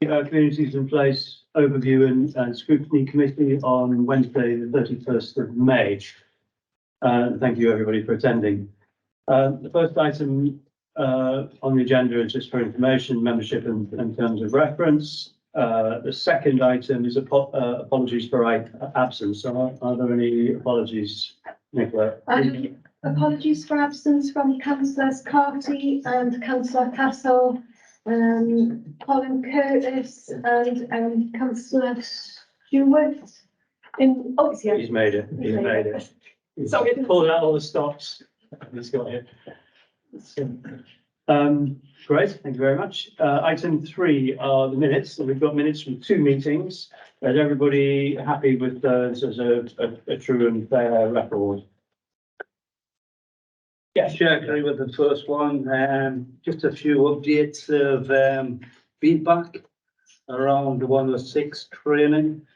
Communities in Place Overview and Scrutiny Committee on Wednesday, the 31st of May. Thank you everybody for attending. The first item on the agenda is just for information, membership and terms of reference. The second item is apologies for absence. Are there any apologies, Nicola? Apologies for absence from Councillors Carty and Councillor Castle, Colin Curtis and Councillor Stewart. He's made it. He's made it. He's pulled out all the stops. He's got it. Great, thank you very much. Item 3 are the minutes. So we've got minutes from 2 meetings. Is everybody happy with this as a true and fair record? Yes, yeah, I agree with the first one. Just a few updates of feedback around the 106 training.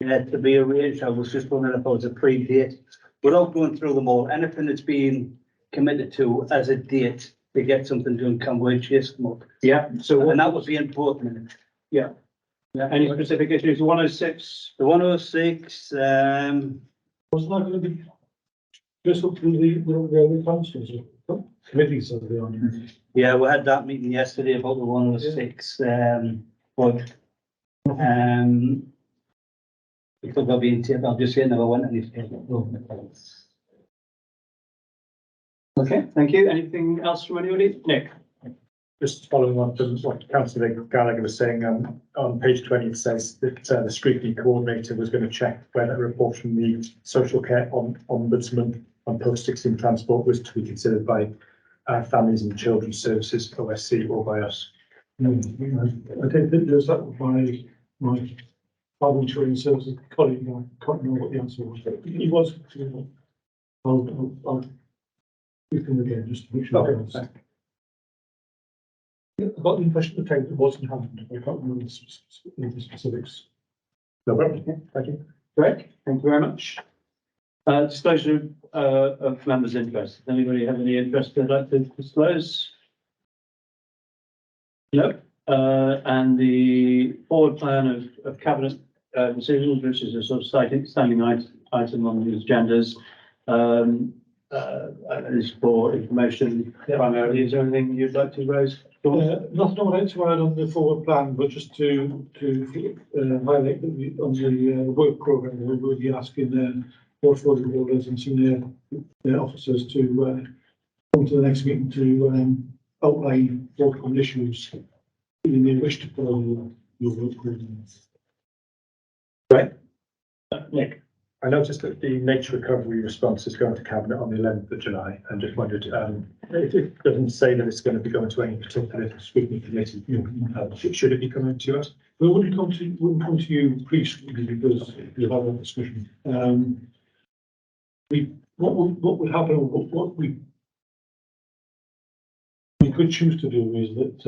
To be arranged. I was just wondering if it was a pre-date. Without going through them all, anything that's been committed to as a date to get something done, can we chase them up? Yeah. So and that would be important. Yeah. Any specific issues? 106. The 106. Wasn't that going to be just up to the councils or committees of the on? Yeah, we had that meeting yesterday about the 106. But because I've been tipped, I'll just say never went any further. Okay, thank you. Anything else from anybody? Nick? Just following on from what Councillor Gallagher was saying, on page 20 it says that the scrutiny coordinator was going to check whether a report from the social care ombudsman on post-16 transport was to be considered by Families and Children's Services, OSC, or by us. I think that there's that by my Family Insurance Services colleague. I can't remember what the answer was. He was. I'll give him again just to make sure. Okay. I got the impression at the time it wasn't happened. I can't remember the specifics. No problem. Thank you. Great, thank you very much. Disclosure of members' interest. Does anybody have any interest they'd like to disclose? No. And the forward plan of cabinet decisions, which is a sort of standing item on these agendas, is for information primarily. Is there anything you'd like to raise? Nothing I would to add on the forward plan, but just to highlight that on the work programme, we will be asking portfolio holders and senior officers to come to the next meeting to outline what issues you may wish to put on your work programme. Right. Nick? I noticed that the nature recovery response is going to Cabinet on the 11th of July and just wondered if it doesn't say that it's going to be going to any particular scrutiny committee, should it be coming to us? Well, it wouldn't come to you pre-scrutiny because you'll have a discussion. What would happen, what we could choose to do is that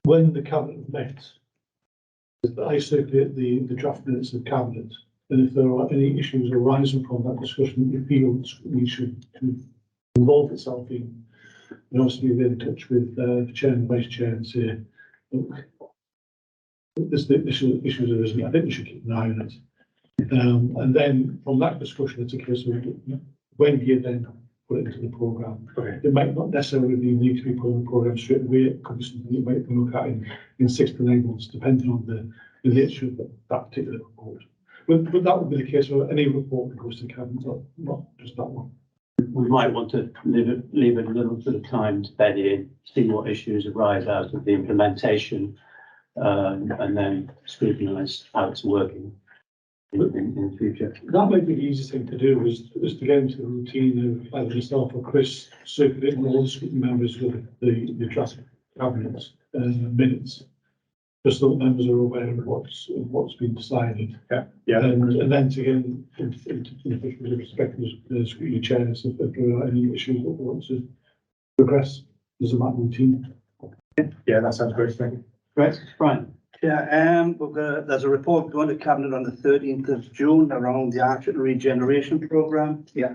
when the Cabinet met, I circulate the draft minutes of Cabinet. And if there are any issues arising from that discussion that you feel we should involve itself in, and also be in touch with the chair and vice chair and say, look, this issues arisen. I think we should keep an eye on it. And then from that discussion, it's a case of when do you then put it into the programme. Okay. It might not necessarily need to be put in the programme straight away. It could be something you might look at in 6 to 9 months, depending on the nature of that particular report. But that would be the case for any report that goes to the Cabinet, not just that one. We might want to leave it a little bit of time to bed in, see what issues arise out of the implementation, and then scrutinise how it's working in the future. That might be the easiest thing to do is to get into the routine of either yourself or Chris circulating all the scrutiny members with the draft Cabinet minutes. Just so that members are aware of what's been decided. Yeah. And then to get into with respect to the scrutiny chairs, if there are any issues that we want to progress as a matter of routine. Yeah, that sounds great. Thank you. Great, Brian. Yeah, there's a report going to Cabinet on the 13th of June around the Action Regeneration Programme. Yeah.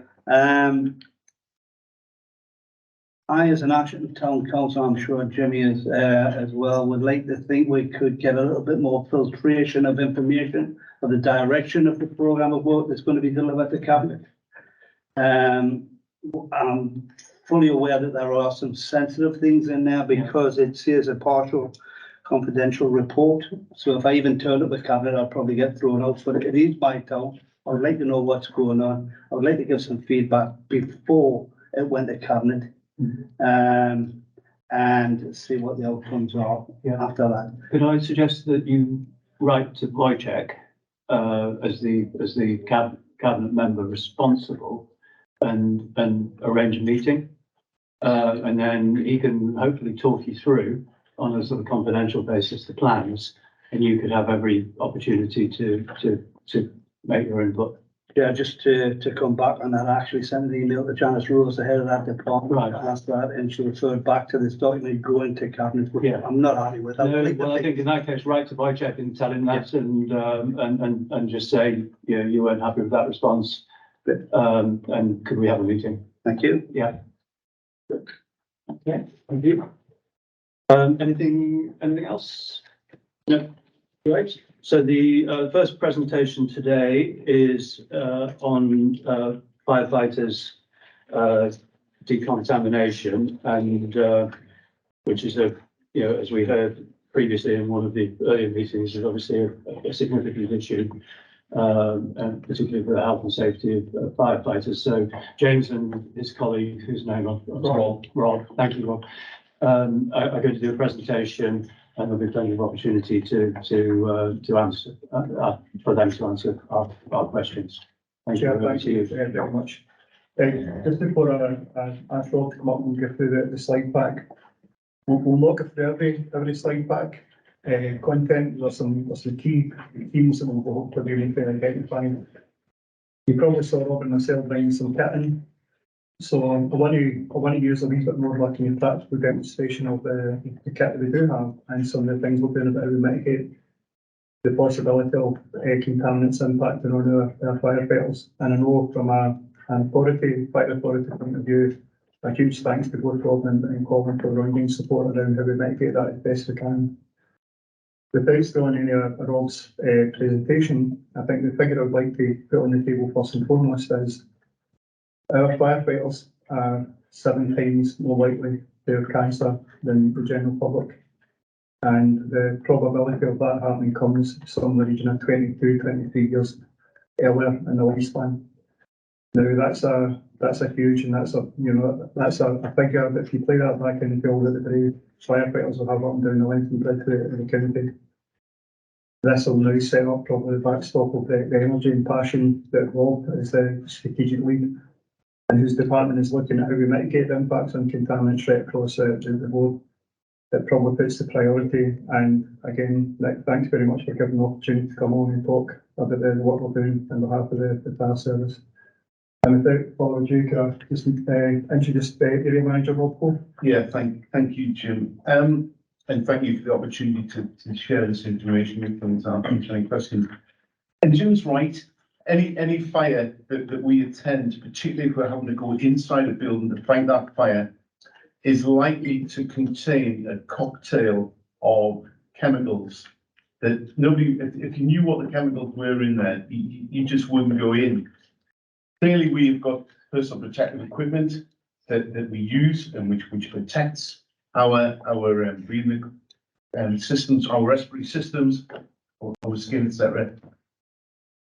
I, as an acting town council, I'm sure Jimmy is as well, would like to think we could get a little bit more filtration of information of the direction of the programme of work that's going to be delivered to cabinet. I'm fully aware that there are some sensitive things in there because it says a partial confidential report. So if I even turn it with cabinet, I'll probably get thrown out. But it is my town. I would like to know what's going on. I would like to give some feedback before it went to cabinet. And see what the outcomes are after that. Could I suggest that you write to Wojciech as the cabinet member responsible and arrange a meeting? And then he can hopefully talk you through on a sort of confidential basis the plans, and you could have every opportunity to make your input. Yeah, just to come back on that, I actually sent an email to Janice Rose, the head of that department, Right. asked that, and she referred back to this document going to cabinet. Yeah. I'm not happy with that. No, well, I think in that case, write to Wojciech and tell him that, and just say, you weren't happy with that response. And could we have a meeting? Thank you. Yeah. Okay, thank you. Anything else? No. Great. So the first presentation today is on firefighters decontamination, and which is as we heard previously in one of the earlier meetings, is obviously a significant issue, and particularly for the health and safety of firefighters. So James and his colleague, whose name Rob, thank you, Rob, are going to do a presentation, and there'll be plenty of opportunity to answer for them to answer our questions. Thank you. Thank you very much. Just before I ask Rob to come up and go through the slide pack, we'll not go through every slide pack. Content, there's some key themes that we'll hope to be able to identify. You probably saw Rob and myself bringing some kit in. So I want to use a wee bit more like a practical demonstration of the kit that we do have, and some of the things we're doing about how we mitigate the possibility of contaminants impacting on our firefighters. And I know from an fire authority point of view, a huge thanks to both Rob and Colin for ongoing support around how we mitigate that as best we can. Without stealing any of Rob's presentation, I think the figure I'd like to put on the table first and foremost is our firefighters are 7 times more likely to have cancer than the general public. And the probability of that happening comes somewhere in the region of 22, 23 years earlier in the lifespan. Now that's a huge, and that's a figure that if you play that back in the field that the brave firefighters will have up and down the length and breadth of the county. This will now set up probably the backstop of the energy and passion that Rob is the strategic lead, and whose department is looking at how we mitigate the impacts on contaminants right across the board. It probably puts the priority. And again, Nick, thanks very much for giving the opportunity to come on and talk about the work we're doing on behalf of the fire service. And without further ado, could I just introduce the area manager, Rob Cole? Yeah, thank you, Jim. And thank you for the opportunity to share this information with them and answer any questions. And Jim's right. Any fire that we attend, particularly if we're having to go inside a building to fight that fire, is likely to contain a cocktail of chemicals that nobody, if you knew what the chemicals were in there, you just wouldn't go in. Clearly, we've got personal protective equipment that we use and which protects our breathing systems, our respiratory systems, our skin, etc.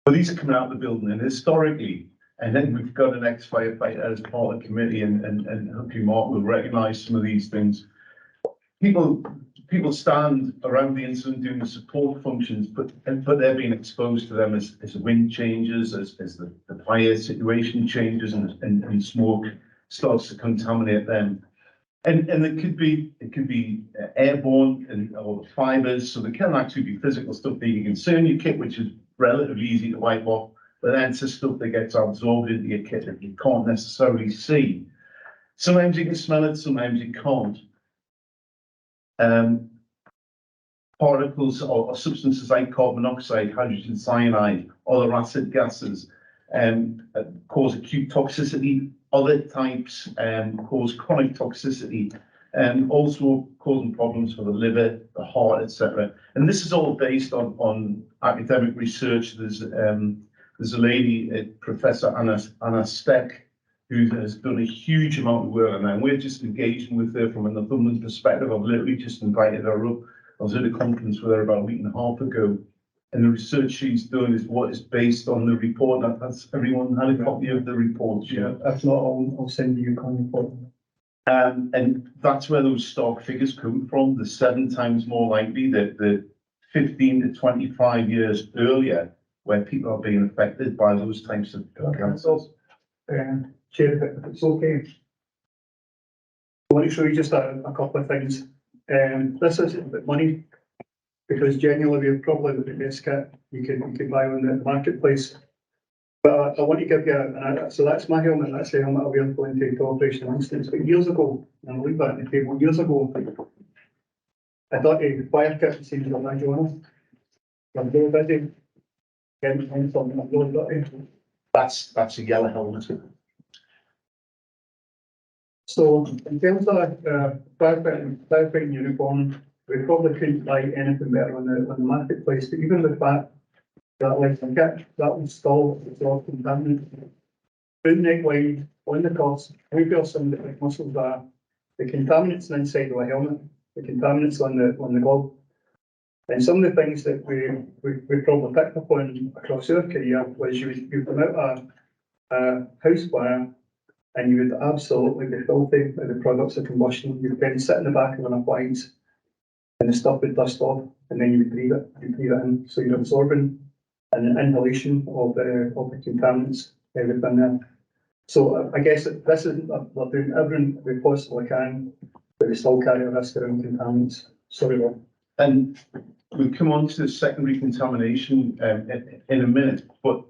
But these are coming out of the building, and historically, and then we've got an ex-firefighter as part of the committee, and hopefully Mark will recognise some of these things. People stand around the incident doing the support functions, but they're being exposed to them as the wind changes, as the fire situation changes, and smoke starts to contaminate them. And it could be airborne or fibres, so there can actually be physical stuff that you can see in your kit, which is relatively easy to wipe off, but then it's stuff that gets absorbed into your kit that you can't necessarily see. Sometimes you can smell it, sometimes you can't. Particles or substances like carbon monoxide, hydrogen cyanide, other acid gases, cause acute toxicity. Other types cause chronic toxicity, and also causing problems for the liver, the heart, etc. And this is all based on academic research. There's a lady, Professor Anna Steck, who has done a huge amount of work on that. And we're just engaging with her from a Northumberland perspective. I've literally just invited her up. I was at a conference with her about a week and a half ago. And the research she's done is what is based on the report. That's everyone had a copy of the report. Yeah, if not, I'll send you a copy for them. And that's where those stock figures come from. The 7 times more likely that the 15 to 25 years earlier, where people are being affected by those types of cancers. Chair, if it's okay. I want to show you just a couple of things. This isn't about money, because genuinely we're probably the best kit you can buy on the marketplace. But I want to give you, so that's my helmet, that's the helmet I'll be going into operational instance. But years ago, and I'll leave that on the table, years ago, I thought a fire kit seemed to be honest. I'm really busy getting something I'm really dirty. That's a yellow helmet. So in terms of firefighting uniform, we probably couldn't buy anything better on the marketplace. But even with that like a kit, that was still absorb contaminant. Through the neckline, on the cuffs, we feel some of the muscles are the contaminants inside of a helmet, the contaminants on the glove. And some of the things that we probably picked up on across our career was you come out a house fire and you would absolutely be filthy with the products of combustion. You'd then sit in the back of an appliance and the stuff would dust off, and then you would breathe it in. So you're absorbing an inhalation of the contaminants within there. So I guess this is, we're doing everything we possibly can, but we still carry a risk around contaminants. Sorry, Rob. And we'll come on to the secondary contamination in a minute, but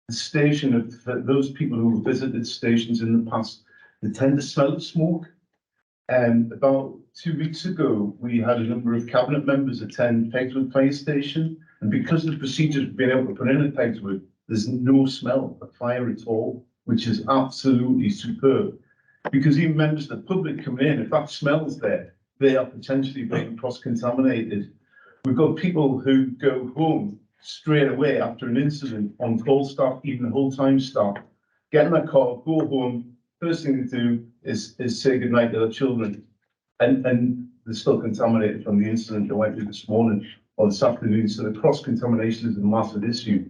the station, for those people who visited stations in the past, they tend to smell of smoke. About 2 weeks ago, we had a number of cabinet members attend Pegswood Fire Station, and because of the procedures of being able to put in at Pegswood, there's no smell of fire at all, which is absolutely superb. Because even members of the public coming in, if that smell's there, they are potentially being cross-contaminated. We've got people who go home straight away after an incident on call staff, even whole-time staff, get in their car, go home. First thing they do is say goodnight to their children, and they're still contaminated from the incident they went through this morning or this afternoon. So the cross-contamination is a massive issue.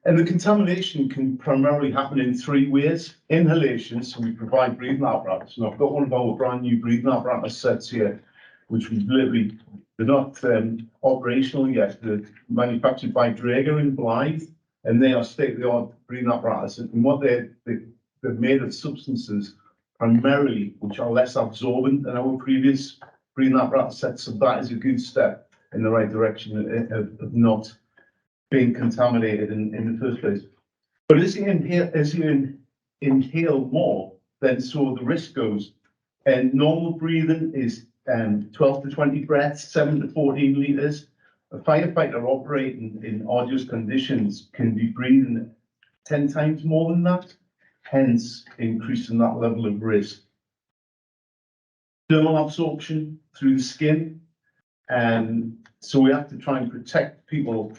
And the contamination can primarily happen in 3 ways. Inhalation, so we provide breathing apparatus. And I've got one of our brand new breathing apparatus sets here, which we've literally, they're not operational yet. They're manufactured by Draeger in Blythe, and they are state-of-the-art breathing apparatus. And what they're made of substances primarily which are less absorbent than our previous breathing apparatus sets. So that is a good step in the right direction of not being contaminated in the first place. But as you inhale more, then so the risk goes. And normal breathing is 12 to 20 breaths, 7 to 14 litres. A firefighter operating in arduous conditions can be breathing 10 times more than that, hence increasing that level of risk. Thermal absorption through the skin. So we have to try and protect people.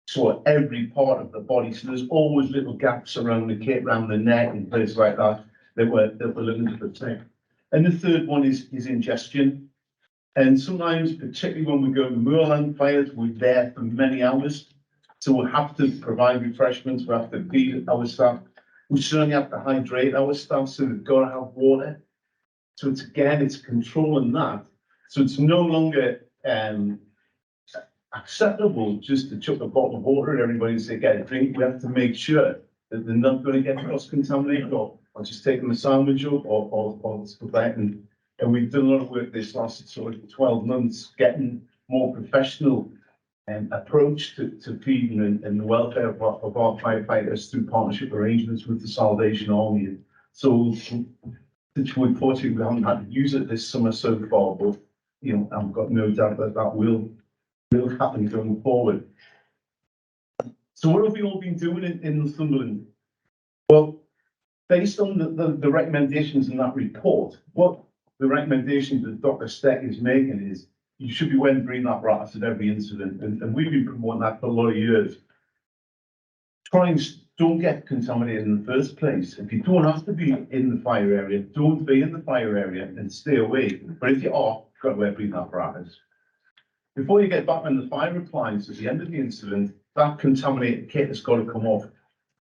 So every part of the body, so there's always little gaps around the kit, around the neck and places like that we're looking to protect. And the third one is ingestion. And sometimes, particularly when we go to moorland fires, we're there for many hours. So we have to provide refreshments, we have to feed our staff. We certainly have to hydrate our staff, so they've got to have water. So it's controlling that. So it's no longer acceptable just to chuck a bottle of water at everybody and say, get a drink. We have to make sure that they're not going to get cross-contaminated or just taking a sandwich up or stuff like that. And we've done a lot of work this last sort of 12 months, getting more professional approach to feeding and the welfare of our firefighters through partnership arrangements with the Salvation Army. So unfortunately, we haven't had to use it this summer so far, but you know, I've got no doubt that will happen going forward. So what have we all been doing in Northumberland? Well, based on the recommendations in that report, what the recommendation that Dr. Steck is making is you should be wearing breathing apparatus at every incident, and we've been promoting that for a lot of years. Try and don't get contaminated in the first place. If you don't have to be in the fire area, don't be in the fire area and stay away. But if you are, you've got to wear breathing apparatus. Before you get back on the fire appliance at the end of the incident, that contaminated kit has got to come off.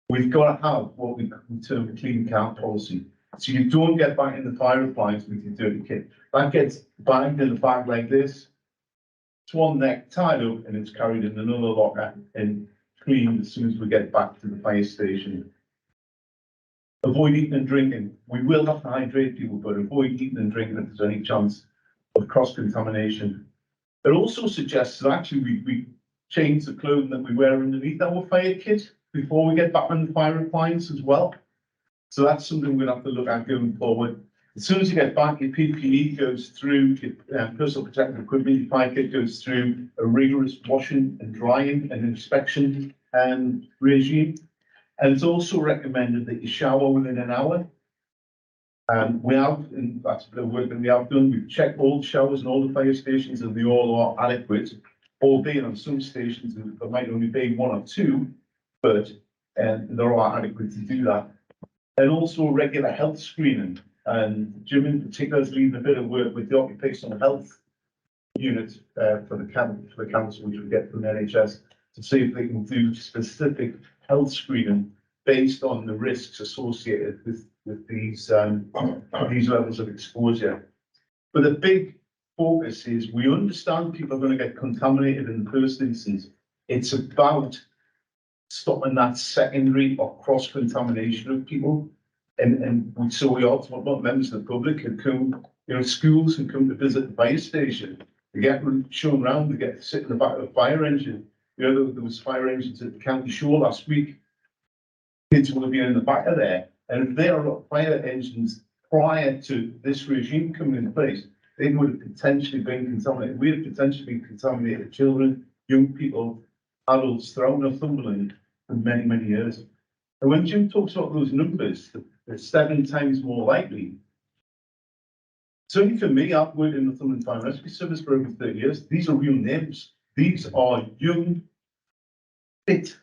We've got to have what we term a clean car policy. So you don't get back in the fire appliance with your dirty kit. That gets bagged in a bag like this. It's one neck tied up and it's carried in another locker and cleaned as soon as we get back to the fire station. Avoid eating and drinking. We will have to hydrate people, but avoid eating and drinking if there's any chance of cross-contamination. It also suggests that actually we change the clothing that we wear underneath our fire kit before we get back on the fire appliance as well. So that's something we'll have to look at going forward. As soon as you get back, your PPE goes through, your personal protective equipment, your fire kit goes through a rigorous washing and drying and inspection regime. And it's also recommended that you shower within an hour. We have, and that's the work that we have done, we've checked all the showers and all the fire stations and they all are adequate, albeit on some stations there might only be one or two, but there are adequate to do that. And also regular health screening. And Jim in particular is leading a bit of work with the occupational health unit for the council, which we get from the NHS, to see if they can do specific health screening based on the risks associated with these levels of exposure. But the big focus is we understand people are going to get contaminated in the first instance. It's about stopping that secondary or cross-contamination of people. And so we also want members of the public who come, schools who come to visit the fire station. They get shown around, they get to sit in the back of a fire engine. There was fire engines at the county show last week. Kids will have been in the back of there. And if there are fire engines prior to this regime coming in place, they would have potentially been contaminated. We have potentially contaminated children, young people, adults throughout Northumberland for many, many years. And when Jim talks about those numbers, they're 7 times more likely. Certainly for me, I've worked in the Northumberland Fire and Rescue Service for over 30 years. These are real names. These are young, fit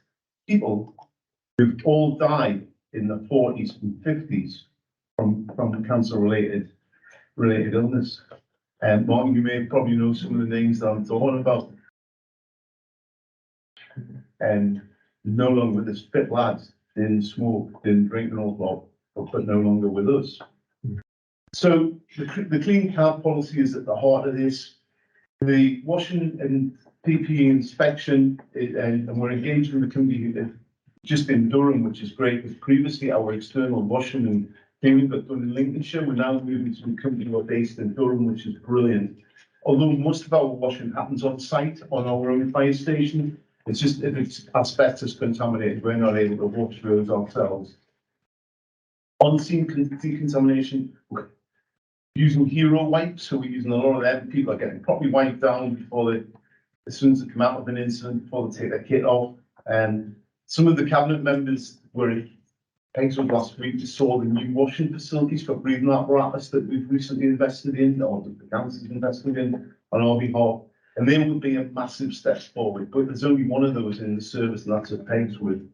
people who've all died in the 40s and 50s from cancer-related illness. And Martin, you may probably know some of the names that I'm talking about. And no longer with us fit lads, didn't smoke, didn't drink an awful lot, but no longer with us. So the clean car policy is at the heart of this. The washing and PPE inspection, and we're engaged with the company just in Durham, which is great, because previously our external washing and cleaning got done in Lincolnshire. We're now moving to a company who are based in Durham, which is brilliant. Although most of our washing happens on site on our own fire station, it's just if it's asbestos contaminated, we're not able to wash those ourselves. On-scene decontamination, we're using hero wipes, so we're using a lot of them. People are getting properly wiped down before as soon as they come out of an incident, before they take their kit off. And some of the cabinet members were in Exford last week to saw the new washing facilities for breathing apparatus that we've recently invested in, or the council's invested in on our behalf. And they will be a massive step forward, but there's only one of those in the service, and that's at Pegswood.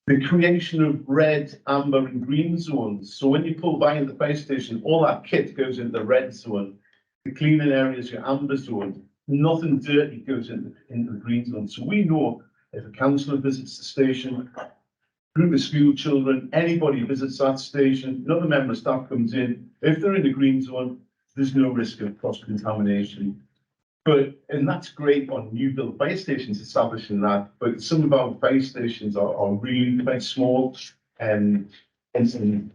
The creation of red, amber and green zones. So when you pull by in the fire station, all that kit goes into the red zone. The cleaning area is your amber zone. Nothing dirty goes into the green zone. So we know if a councillor visits the station, a group of school children, anybody visits that station, another member of staff comes in, if they're in the green zone, there's no risk of cross-contamination. And that's great on new build fire stations establishing that, but some of our fire stations are really quite small and some,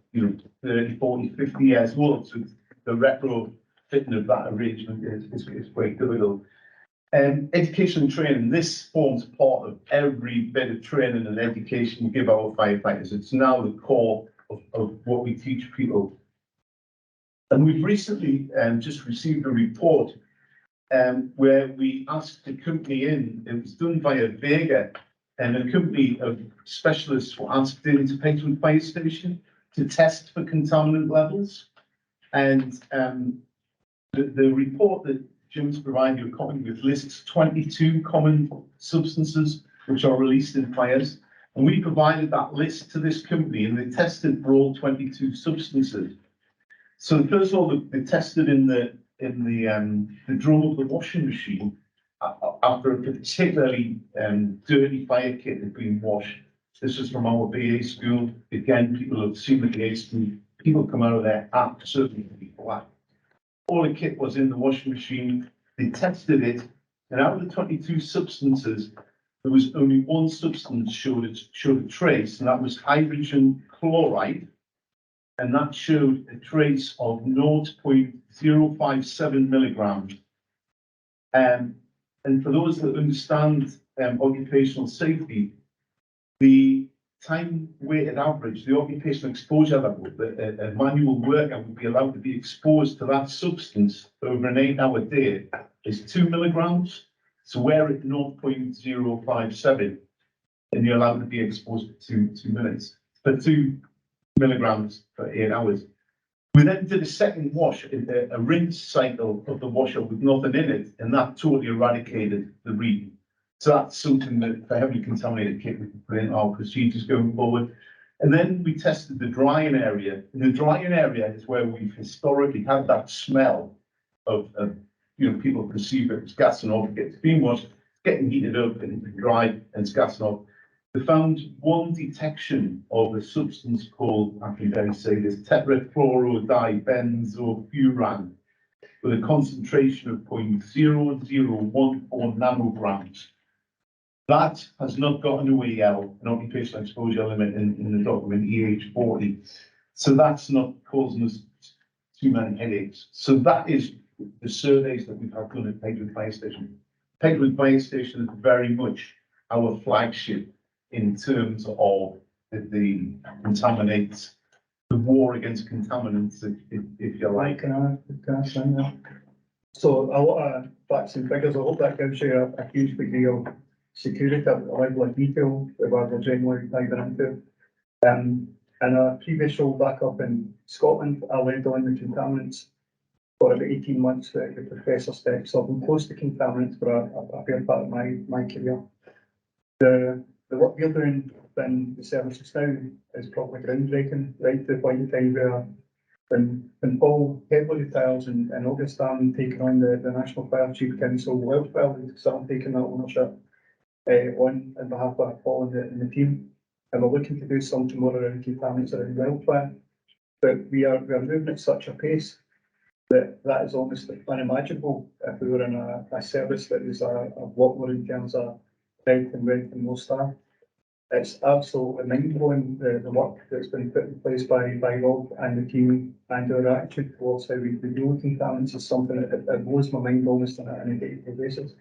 30, 40, 50 years old. So the retrofitting of that arrangement is quite difficult. Education and training, this forms part of every bit of training and education we give our firefighters. It's now the core of what we teach people. And we've recently just received a report where we asked the company in, it was done via Vega, and a company of specialists were asked into Paterwood Fire Station to test for contaminant levels. And the report that Jim's provided you a copy with lists 22 common substances which are released in fires. And we provided that list to this company, and they tested for all 22 substances. So first of all, they tested in the drum of the washing machine after a particularly dirty fire kit had been washed. This is from our BA school. Again, people have seen the BA school. People come out of there absolutely flat. All the kit was in the washing machine. They tested it, and out of the 22 substances, there was only one substance showed a trace, and that was hydrogen chloride, and that showed a trace of 0.057 milligrams. And for those that understand occupational safety, the time-weighted average, the occupational exposure level, a manual worker would be allowed to be exposed to that substance over an 8-hour day is 2 milligrams. So we're at 0.057, and you're allowed to be exposed for 2 milligrams for 8 hours. We then did a second wash, a rinse cycle of the washer with nothing in it, and that totally eradicated the reading. So that's something that for heavily contaminated kit we can put in our procedures going forward. And then we tested the drying area. And the drying area is where we've historically had that smell of people perceive it as gassing off. It's being washed, it's getting heated up and dried, and it's gassing off. They found one detection of a substance called, I can barely say this, tetrachlorodibenzofurans, with a concentration of 0.0014 nanograms. That has not got an OEL, an occupational exposure limit in the document EH40. So that's not causing us too many headaches. So that is the surveys that we've had done at Paterwood Fire Station. Paterwood Fire Station is very much our flagship in terms of the contaminates, the war against contaminants, if you like. Can I say that? So a lot of facts and figures, I hope that gives you a huge degree of security, a level of detail that we're generally diving into. In a previous role back up in Scotland, I led on the contaminants for about 18 months at the Professor Steps. So I've been close to contaminants for a fair part of my career. The work we're doing in the services now is probably groundbreaking, right to the point in time where when Paul heavily retires in August, I'm taking on the National Fire Chief Council Wildfire, so I'm taking that ownership on behalf of Paul and the team. And we're looking to do something more around contaminants around wildfire. But we are moving at such a pace that is almost unimaginable if we were in a service that is a lot more in terms of breadth and more staff. It's absolutely mind-blowing the work that's been put in place by Rob and the team, and our attitude towards how we deal with contaminants is something that blows my mind almost on a day-to-day basis.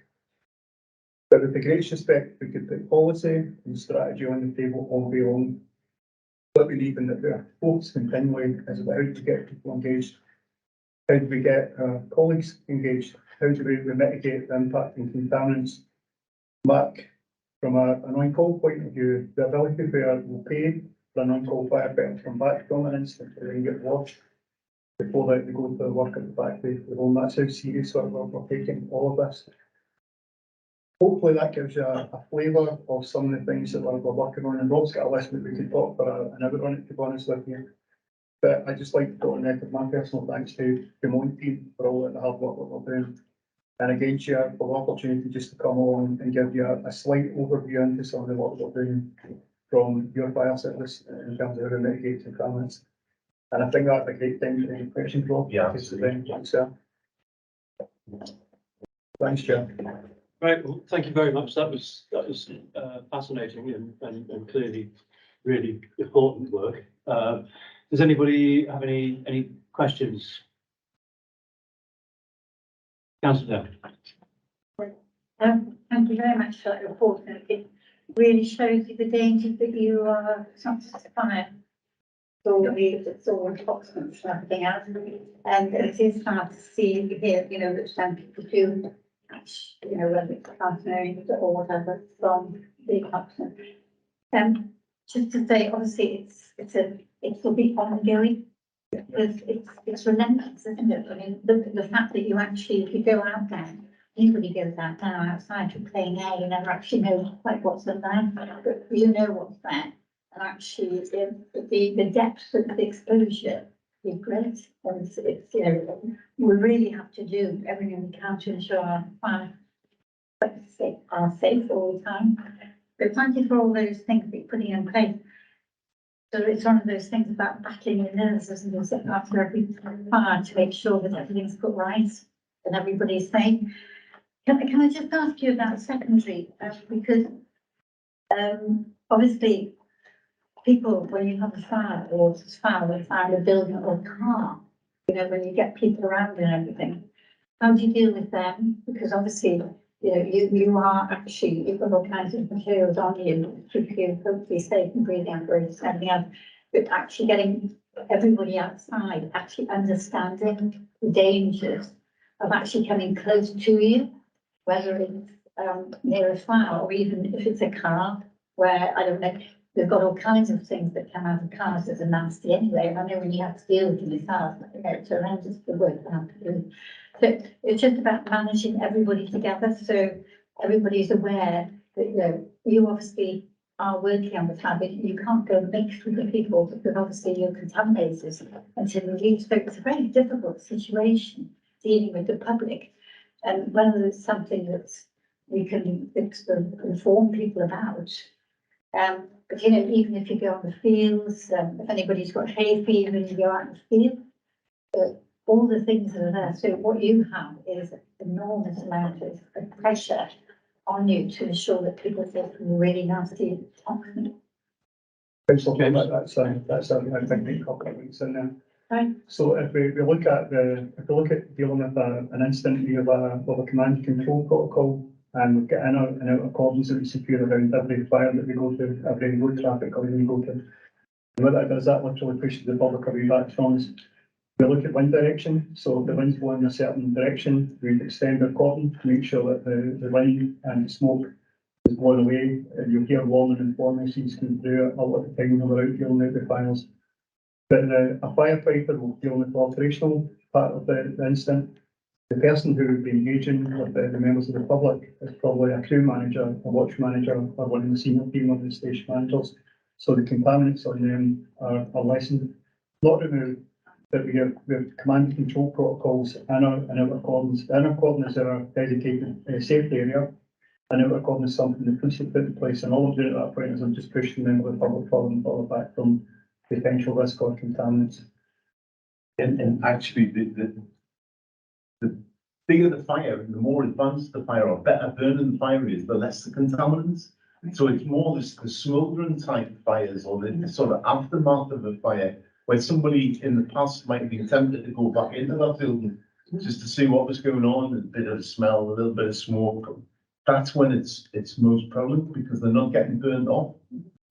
But with the greatest respect, we could put policy and strategy on the table all day long. What we need in the focus continually is about how to get people engaged. How do we get our colleagues engaged? How do we mitigate the impact of contaminants? Mark, from an on-call point of view, the ability where we'll pay for an on-call firefighter to come back from an incident and get washed before they go to work at the factory. That's how serious we're taking all of this. Hopefully that gives you a flavour of some of the things that we're working on, and Rob's got a list that we could talk for an hour on it, to be honest with you. But I'd just like to put on record my personal thanks to the Mon team for all the hard work that we're doing. And again, Chair, for the opportunity just to come on and give you a slight overview into some of the work we're doing from your fire service in terms of how to mitigate contaminants. And I think that's a great thing for any questions, Rob. Yeah. Thanks, sir. Thanks, Chair. Right, well, thank you very much. That was fascinating and clearly really important work. Does anybody have any questions? Councillor. Thank you very much for that report. It really shows you the dangers that you are subject to fire. So it's all toxins and everything else. And it is hard to see and hear, that some people feel, when it's fascinating or whatever, from the option. Just to say, obviously, it will be ongoing. It's relentless, isn't it? I mean, the fact that you actually, if you go out there, anybody goes out now outside to plane A, you never actually know quite what's in there, but you know what's there. And actually, the depth of the exposure is great. And it's, you know, we really have to do everything we can to ensure our fire are safe all the time. But thank you for all those things that you're putting in place. So it's one of those things about battling the nerves, isn't it, after every fire to make sure that everything's put right and everybody's safe. Can I just ask you about secondary? Because obviously people, when you have a fire or fire in a building or a car, you know, when you get people around and everything, how do you deal with them? Because obviously, you know, you are actually, you've got all kinds of materials on you to keep you hopefully safe and breathing apparatus and everything else. But actually getting everybody outside, actually understanding the dangers of actually coming close to you, whether it's near a fire or even if it's a car where, I don't know, they've got all kinds of things that come out of cars that are nasty anyway. And I know when you have to deal with them yourself, you know, it's horrendous the work they have to do. So it's just about managing everybody together, so everybody's aware that, you know, you obviously are working on the fabric, you can't go mix with the people because obviously you're contaminated until you leave. So it's a very difficult situation dealing with the public, and whether it's something that we can inform people about. But you know, even if you go on the fields, if anybody's got hay fever and you go out in the field, all the things that are there. So what you have is enormous amount of pressure on you to ensure that people get really nasty toxins. That's something I think a couple of weeks in there. Right. So if we look at dealing with an incident, we have a command and control protocol, and we've got in and out accordance that we secure around every fire that we go to, every road traffic area we go to. And what that does, that literally pushes the public away back from us. We look at wind direction, so if the wind's blowing in a certain direction, we extend our cordon to make sure that the wind and the smoke is blown away. And you'll hear warning and formations come through a lot of the time when we're out dealing with the fires. But a firefighter will deal with the operational part of the incident. The person who would be engaging with the members of the public is probably a crew manager, a watch manager, or one of the senior team of the station managers. So the contaminants on them are lessened, not removed. But we have command and control protocols in our cordons. In our cordon is our dedicated safety area, and our cordon is something the police have put in place. And all I'm doing at that point is I'm just pushing them with public further back from potential risk or contaminants. And actually, the bigger the fire, the more advanced the fire, or better burning the fire is, the less the contaminants. So it's more the smoldering type fires, or the sort of aftermath of a fire, where somebody in the past might have been tempted to go back into that building just to see what was going on, a bit of smell, a little bit of smoke. That's when it's most prevalent, because they're not getting burned off.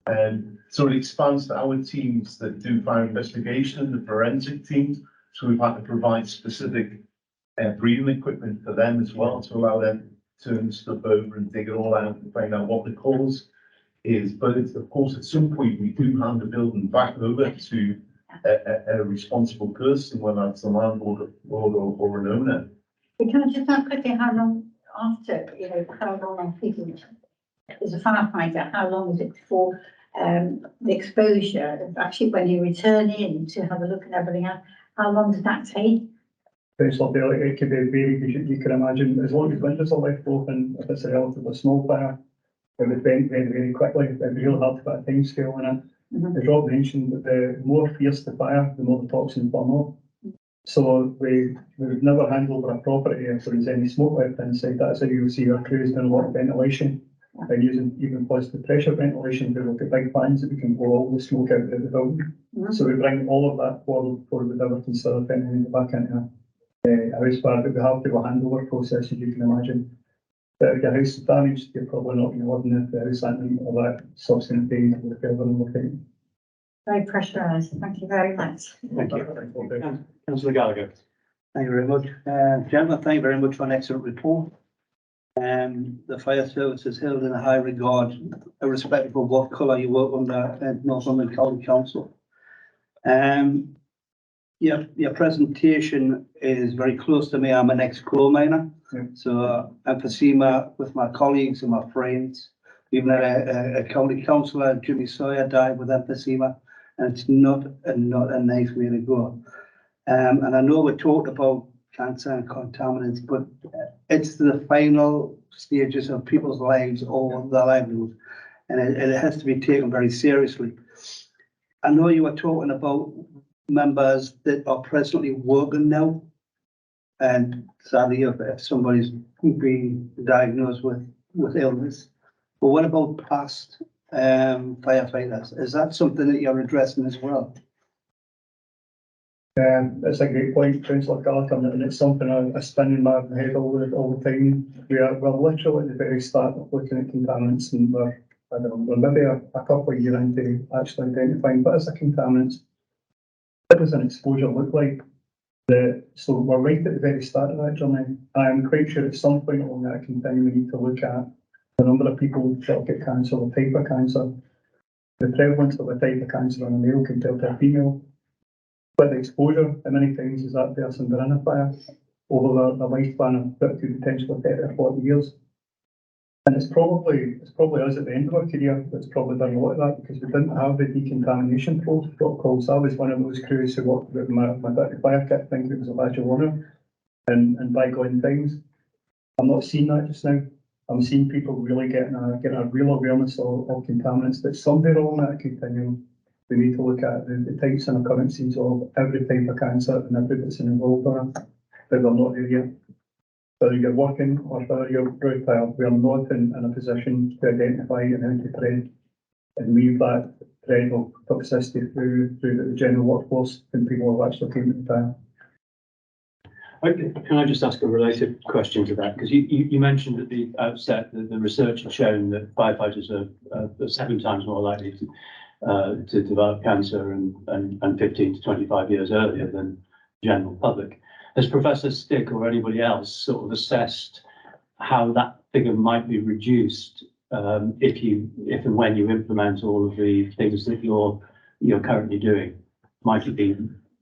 And so it expands to our teams that do fire investigation and the forensic teams. So we've had to provide specific breathing equipment for them as well, to allow them to turn stuff over and dig it all out and find out what the cause is. But it's, of course, at some point we do hand the building back over to a responsible person, whether that's a landlord or an owner. Can I just ask quickly, how long after, you know, how long are people, as a firefighter, how long is it before the exposure, actually when you return in to have a look at everything else, how long does that take? It could be varied, you can imagine, as long as windows are left open, if it's a relatively small fire, it would vent very, very quickly. It's really hard to put a time scale on it. As Rob mentioned, the more fierce the fire, the more the toxin burn off. So we would never hand over a property if there is any smoke left inside. That's how you'll see our crews doing a lot of ventilation, and using even positive pressure ventilation, where we've got big fans that we can blow all the smoke out of the building. So we bring all of that forward before we ever consider venting back into a house fire. But we have to do a handover process, as you can imagine. But if your house is damaged, you're probably not going to live in the house until that subsequent day to the further in the time. Very pressurised. Thank you very much. Thank you. Councillor Gallagher. Thank you very much. Gentlemen, thank you very much for an excellent report. The fire service is held in a high regard, irrespective of what colour you work under at Northumberland County Council. Your presentation is very close to me. I'm an ex-coal miner, so emphysema with my colleagues and my friends. Even a county councillor, Jimmy Sawyer, died with emphysema, and it's not a nice way to go. And I know we talked about cancer and contaminants, but it's the final stages of people's lives or their livelihoods, and it has to be taken very seriously. I know you were talking about members that are presently working now, and sadly, if somebody's been diagnosed with illness, but what about past firefighters? Is that something that you're addressing as well? It's a great point, Councillor Gallagher, and it's something I spin in my head all the time. We're literally at the very start of looking at contaminants, and we're maybe a couple of years into actually identifying what is the contaminants. What does an exposure look like? So we're right at the very start of that journey. I'm quite sure at some point along that continuum we need to look at the number of people that get cancer, the type of cancer, the prevalence of a type of cancer on a male compared to a female. But the exposure, how many times is that person been in a fire over the lifespan of 50 potentially 30 or 40 years? And it's probably us at the end of our career that's probably done a lot of that, because we didn't have the decontamination protocols. I was one of those crews who worked with my dirty fire kit, thinking it was a badge of honour in bygone times. I'm not seeing that just now. I'm seeing people really getting a real awareness of contaminants, that somewhere along that continuum we need to look at the types and occurrences of every type of cancer and everything that's involved in it, but we're not there yet. Whether you're working or whether you're retired, we are not in a position to identify and how to tread and leave that thread of toxicity through the general workforce when people have actually came to retire. Okay. Can I just ask a related question to that? Because you mentioned at the outset that the research has shown that firefighters are 7 times more likely to develop cancer and 15 to 25 years earlier than the general public. Has Professor Stick or anybody else sort of assessed how that figure might be reduced if and when you implement all of the things that you're currently doing? Might it be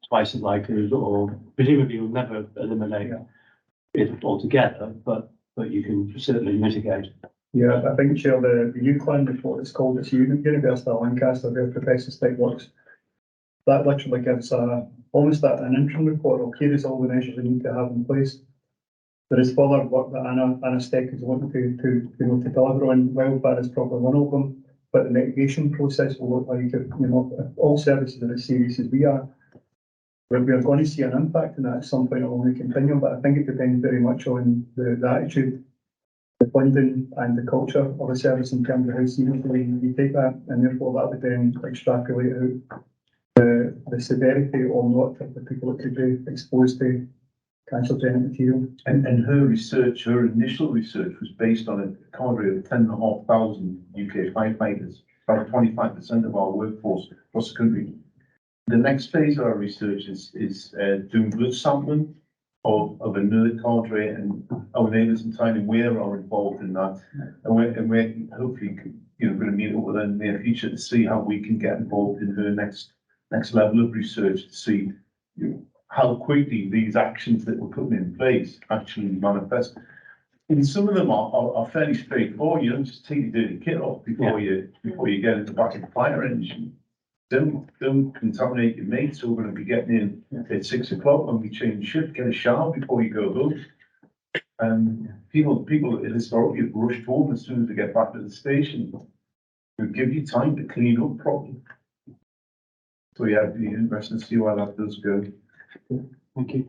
twice as likely, or presumably you'll never eliminate it altogether, but you can certainly mitigate. Yeah, I think, Chair, the UCLAN report is called, it's University of Lancaster, where Professor Stick works. That literally gives almost an interim report of here is all the measures we need to have in place. There is further work that Anna Stick is wanting to deliver on. Wildfire is probably one of them, but the mitigation process will look like if all services are as serious as we are. We are going to see an impact in that at some point along the continuum, but I think it depends very much on the attitude, the funding and the culture of the service in terms of how seriously you take that, and therefore that would then extrapolate out the severity or not of the people that could be exposed to cancerogenic material. And her research, her initial research was based on a cadre of 10,500 UK firefighters, about 25% of our workforce across the country. The next phase of our research is doing blood sampling of another cadre and our neighbours in town, and where are involved in that. And we're hopefully going to meet up with her in the near future to see how we can get involved in her next level of research, to see how quickly these actions that we're putting in place actually manifest. And some of them are fairly straightforward. Just take your dirty kit off before you get in the back of the fire engine. Don't contaminate your mates who are going to be getting in at 6 o'clock when we change shift. Get a shower before you go home. And people historically have rushed home as soon as they get back to the station. It'll give you time to clean up properly. So yeah, it'd be interesting to see where that does go. Thank you.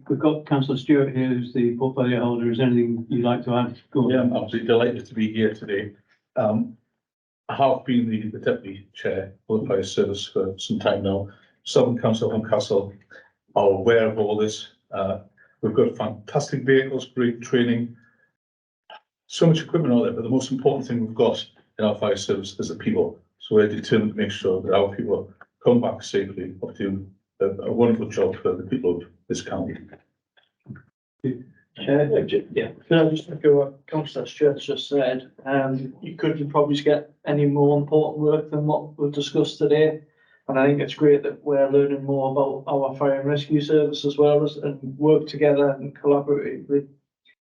We've got Councillor Stewart here, who's the portfolio holder. Is there anything you'd like to add? Yeah, I'm absolutely delighted to be here today. I have been the deputy chair of the fire service for some time now. Southern Council of Newcastle are aware of all this. We've got fantastic vehicles, great training, so much equipment out there, but the most important thing we've got in our fire service is the people. So we're determined to make sure that our people come back safely or do a wonderful job for the people of this county. Yeah. Can I just echo what Councillor Stuart's just said? You couldn't probably get any more important work than what we've discussed today. And I think it's great that we're learning more about our fire and rescue service as well as and work together and collaboratively.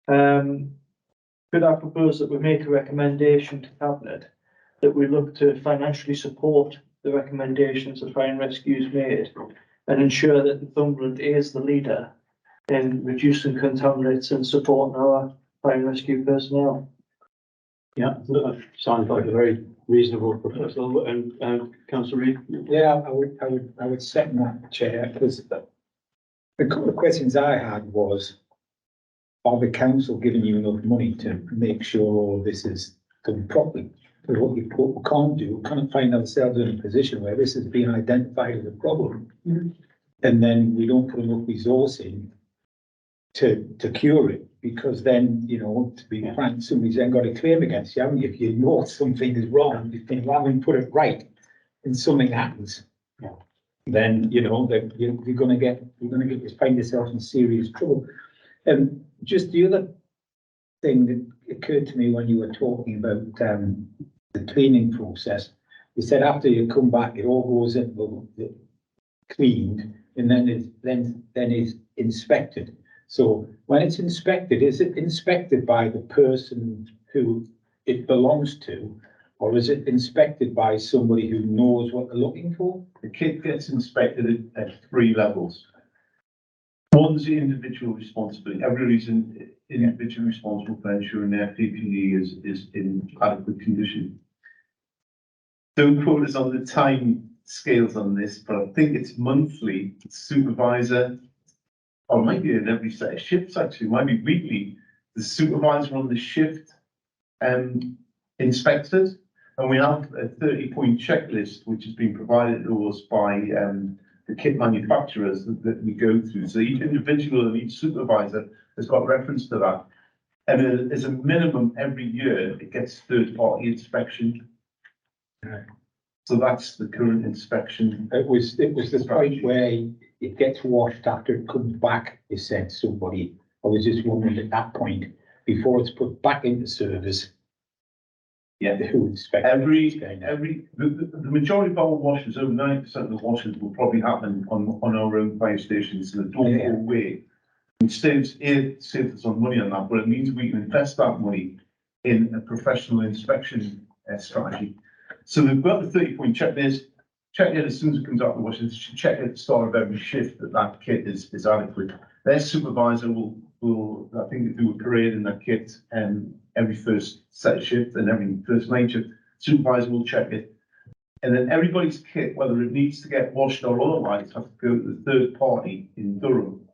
Could I propose that we make a recommendation to Cabinet that we look to financially support the recommendations that Fire and Rescue's made and ensure that Northumberland is the leader in reducing contaminants and supporting our fire and rescue personnel? Yeah, that sounds like a very reasonable proposal. And Councillor Reid? Yeah, I would second that, Chair, because the couple of questions I had was, are the council giving you enough money to make sure all this is done properly? Because what we can't do, we can't find ourselves in a position where this has been identified as a problem. And then we don't put enough resource in to cure it, because then, you know, to be frank, somebody's then got a claim against you, haven't you? If you know something is wrong, you think, well, we put it right, and something happens, then, you know, that you're gonna find yourself in serious trouble. And just the other thing that occurred to me when you were talking about the cleaning process, you said after you come back, it all goes in the cleaned, and then it's inspected. So when it's inspected, is it inspected by the person who it belongs to, or is it inspected by somebody who knows what they're looking for? The kit gets inspected at 3 levels. One's the individual responsibility. Everybody's individually responsible for ensuring their PPE is in adequate condition. Don't quote us on the time scales on this, but I think it's monthly. Supervisor, or it might be in every set of shifts actually, it might be weekly. The supervisor on the shift inspects it, and we have a 30-point checklist which has been provided to us by the kit manufacturers that we go through. So each individual and each supervisor has got reference to that. And as a minimum every year, it gets third-party inspection. Right. So that's the current inspection. It was the point where it gets washed after it comes back, you said somebody. I was just wondering at that point, before it's put back into service, who inspects the majority of our washes, over 90% of the washes will probably happen on our own fire stations, so they don't go away. It saves us on money on that, but it means we can invest that money in a professional inspection strategy. So we've got the 30-point checklist. Check it as soon as it comes out of the washer. Check it at the start of every shift that kit is adequate. Their supervisor will I think do a parade in that kit every first set of shift and every first night shift. Supervisor will check it. And then everybody's kit, whether it needs to get washed or otherwise, has to go to the third party in Durham,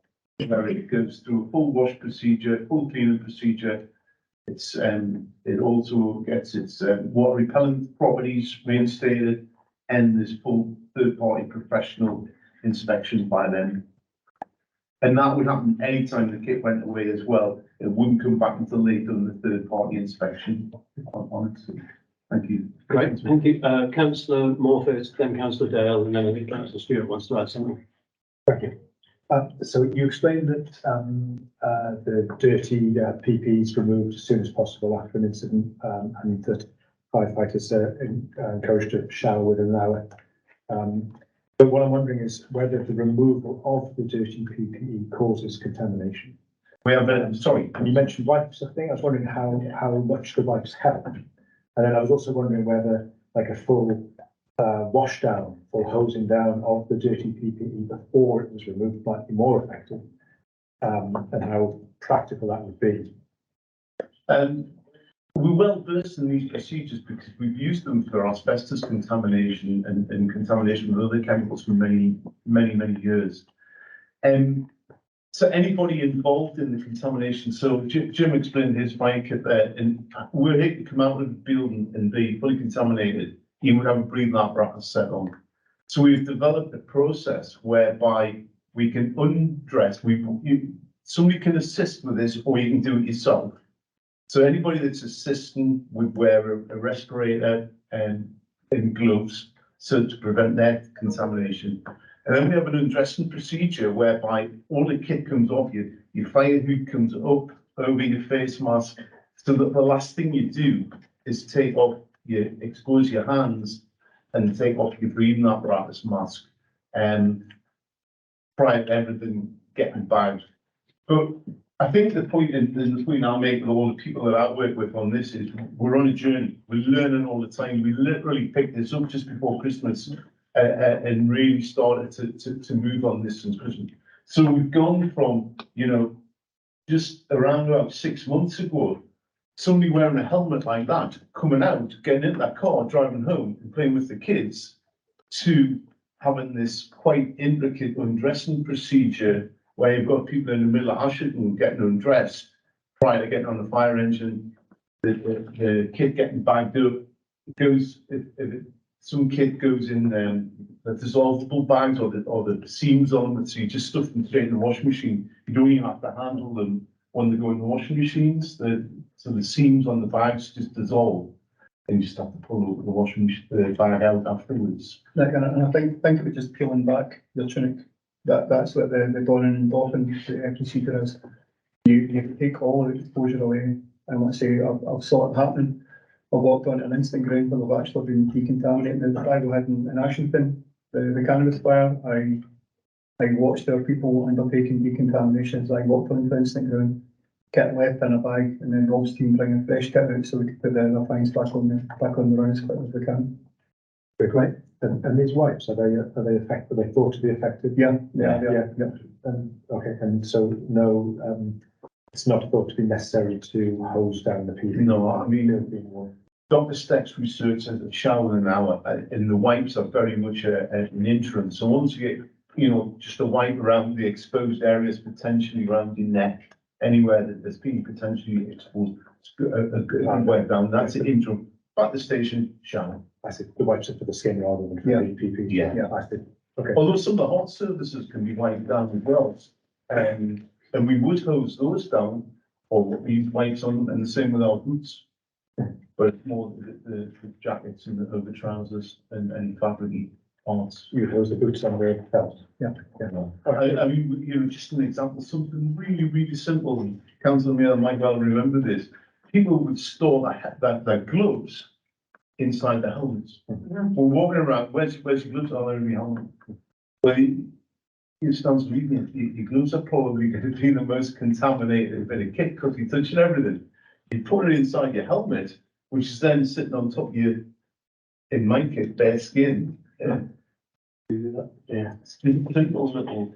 where it goes through a full wash procedure, full cleaning procedure. It also gets its water repellent properties reinstated, and there's full third-party professional inspection by them. And that would happen anytime the kit went away as well. It wouldn't come back until later in the third-party inspection. Honestly, thank you. Great, thank you. Councillor Morford, then Councillor Dale, and then I think Councillor Stewart wants to add something. Thank you. So you explained that the dirty PPE is removed as soon as possible after an incident, and that firefighters are encouraged to shower within an hour. But what I'm wondering is whether the removal of the dirty PPE causes contamination. We have sorry. And you mentioned wipes, I think. I was wondering how much the wipes help. And then I was also wondering whether like a full wash down or hosing down of the dirty PPE before it was removed might be more effective, and how practical that would be. We're well versed in these procedures because we've used them for asbestos contamination and contamination with other chemicals for many years. So anybody involved in the contamination, so Jim explained his fire kit there, and were he to come out of the building and be fully contaminated, he would have a breathing apparatus set on. So we've developed a process whereby we can undress, somebody can assist with this, or you can do it yourself. So anybody that's assisting would wear a respirator and gloves, so to prevent that contamination. And then we have an undressing procedure whereby all the kit comes off you. your fire hood comes up over your face mask, so that the last thing you do is expose your hands and take off your breathing apparatus mask, prior to everything getting bagged. But I think the point I'll make with all the people that I work with on this is we're on a journey. We're learning all the time. We literally picked this up just before Christmas and really started to move on this since Christmas. So we've gone from, just around about 6 months ago, somebody wearing a helmet like that, coming out, getting in that car, driving home and playing with the kids, to having this quite intricate undressing procedure where you've got people in the middle of Ashton getting undressed prior to getting on the fire engine, the kid getting bagged up, some kid goes in the dissolvable bags or the seams on them, so you just stuff them straight in the washing machine. You don't even have to handle them when they go in the washing machines. So the seams on the bags just dissolve, and you just have to pull over the washing machine, the bag out afterwards. And I think of it just peeling back your tunic. That's what the donning and doffing procedure is. You take all the exposure away, and let's say I've saw it happening. I walked onto an instant ground where they've actually been decontaminating the rival head in Ashington, the cannabis fire. I watched their people undertaking decontaminations. I walked onto the instant ground, kit left in a bag, and then Rob's team bringing fresh kit out so we could put the fines back on the run as quick as we can. Great. And these wipes, are they effective? Are they thought to be effective? Yeah. Okay, and so no, it's not thought to be necessary to hose down the people. No, I mean, Dr. Steck's research says that shower an hour, and the wipes are very much an interim. So once you get, just a wipe around the exposed areas, potentially around your neck, anywhere that there's been potentially exposed, a good wipe down. That's an interim. At the station, shower. I see. The wipes are for the skin rather than for the PP. Yeah. I see. Okay. Although some of the hot surfaces can be wiped down as well. And we would hose those down, or we use wipes on them, and the same with our boots. But it's more the jackets and the trousers and fabric parts. You hose the boots on the belt. Yeah. I mean, just an example, something really, really simple. And Councillor Mayor might well remember this. People would store their gloves inside the helmets. We're walking around, where's your gloves? Are there in your helmet? Well, you start reading it, your gloves are probably going to be the most contaminated bit of kit because you're touching everything. You put it inside your helmet, which is then sitting on top of your, in my kit, bare skin. Yeah. Simple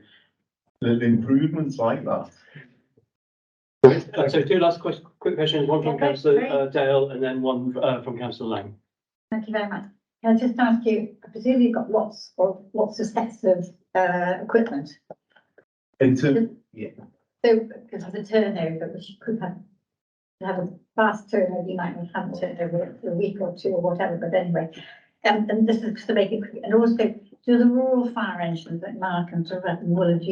little improvements like that. So two last quick questions, one from Councillor Dale and then one from Councillor Lang. Thank you very much. Can I just ask you, I presume you've got lots of sets of equipment. So, So because of the turnover, which you could have a fast turnover, you might not have a turnover for a week or two or whatever, but anyway. And this is just to make it quick. And also, do the rural fire engines at Mark and Woolwich,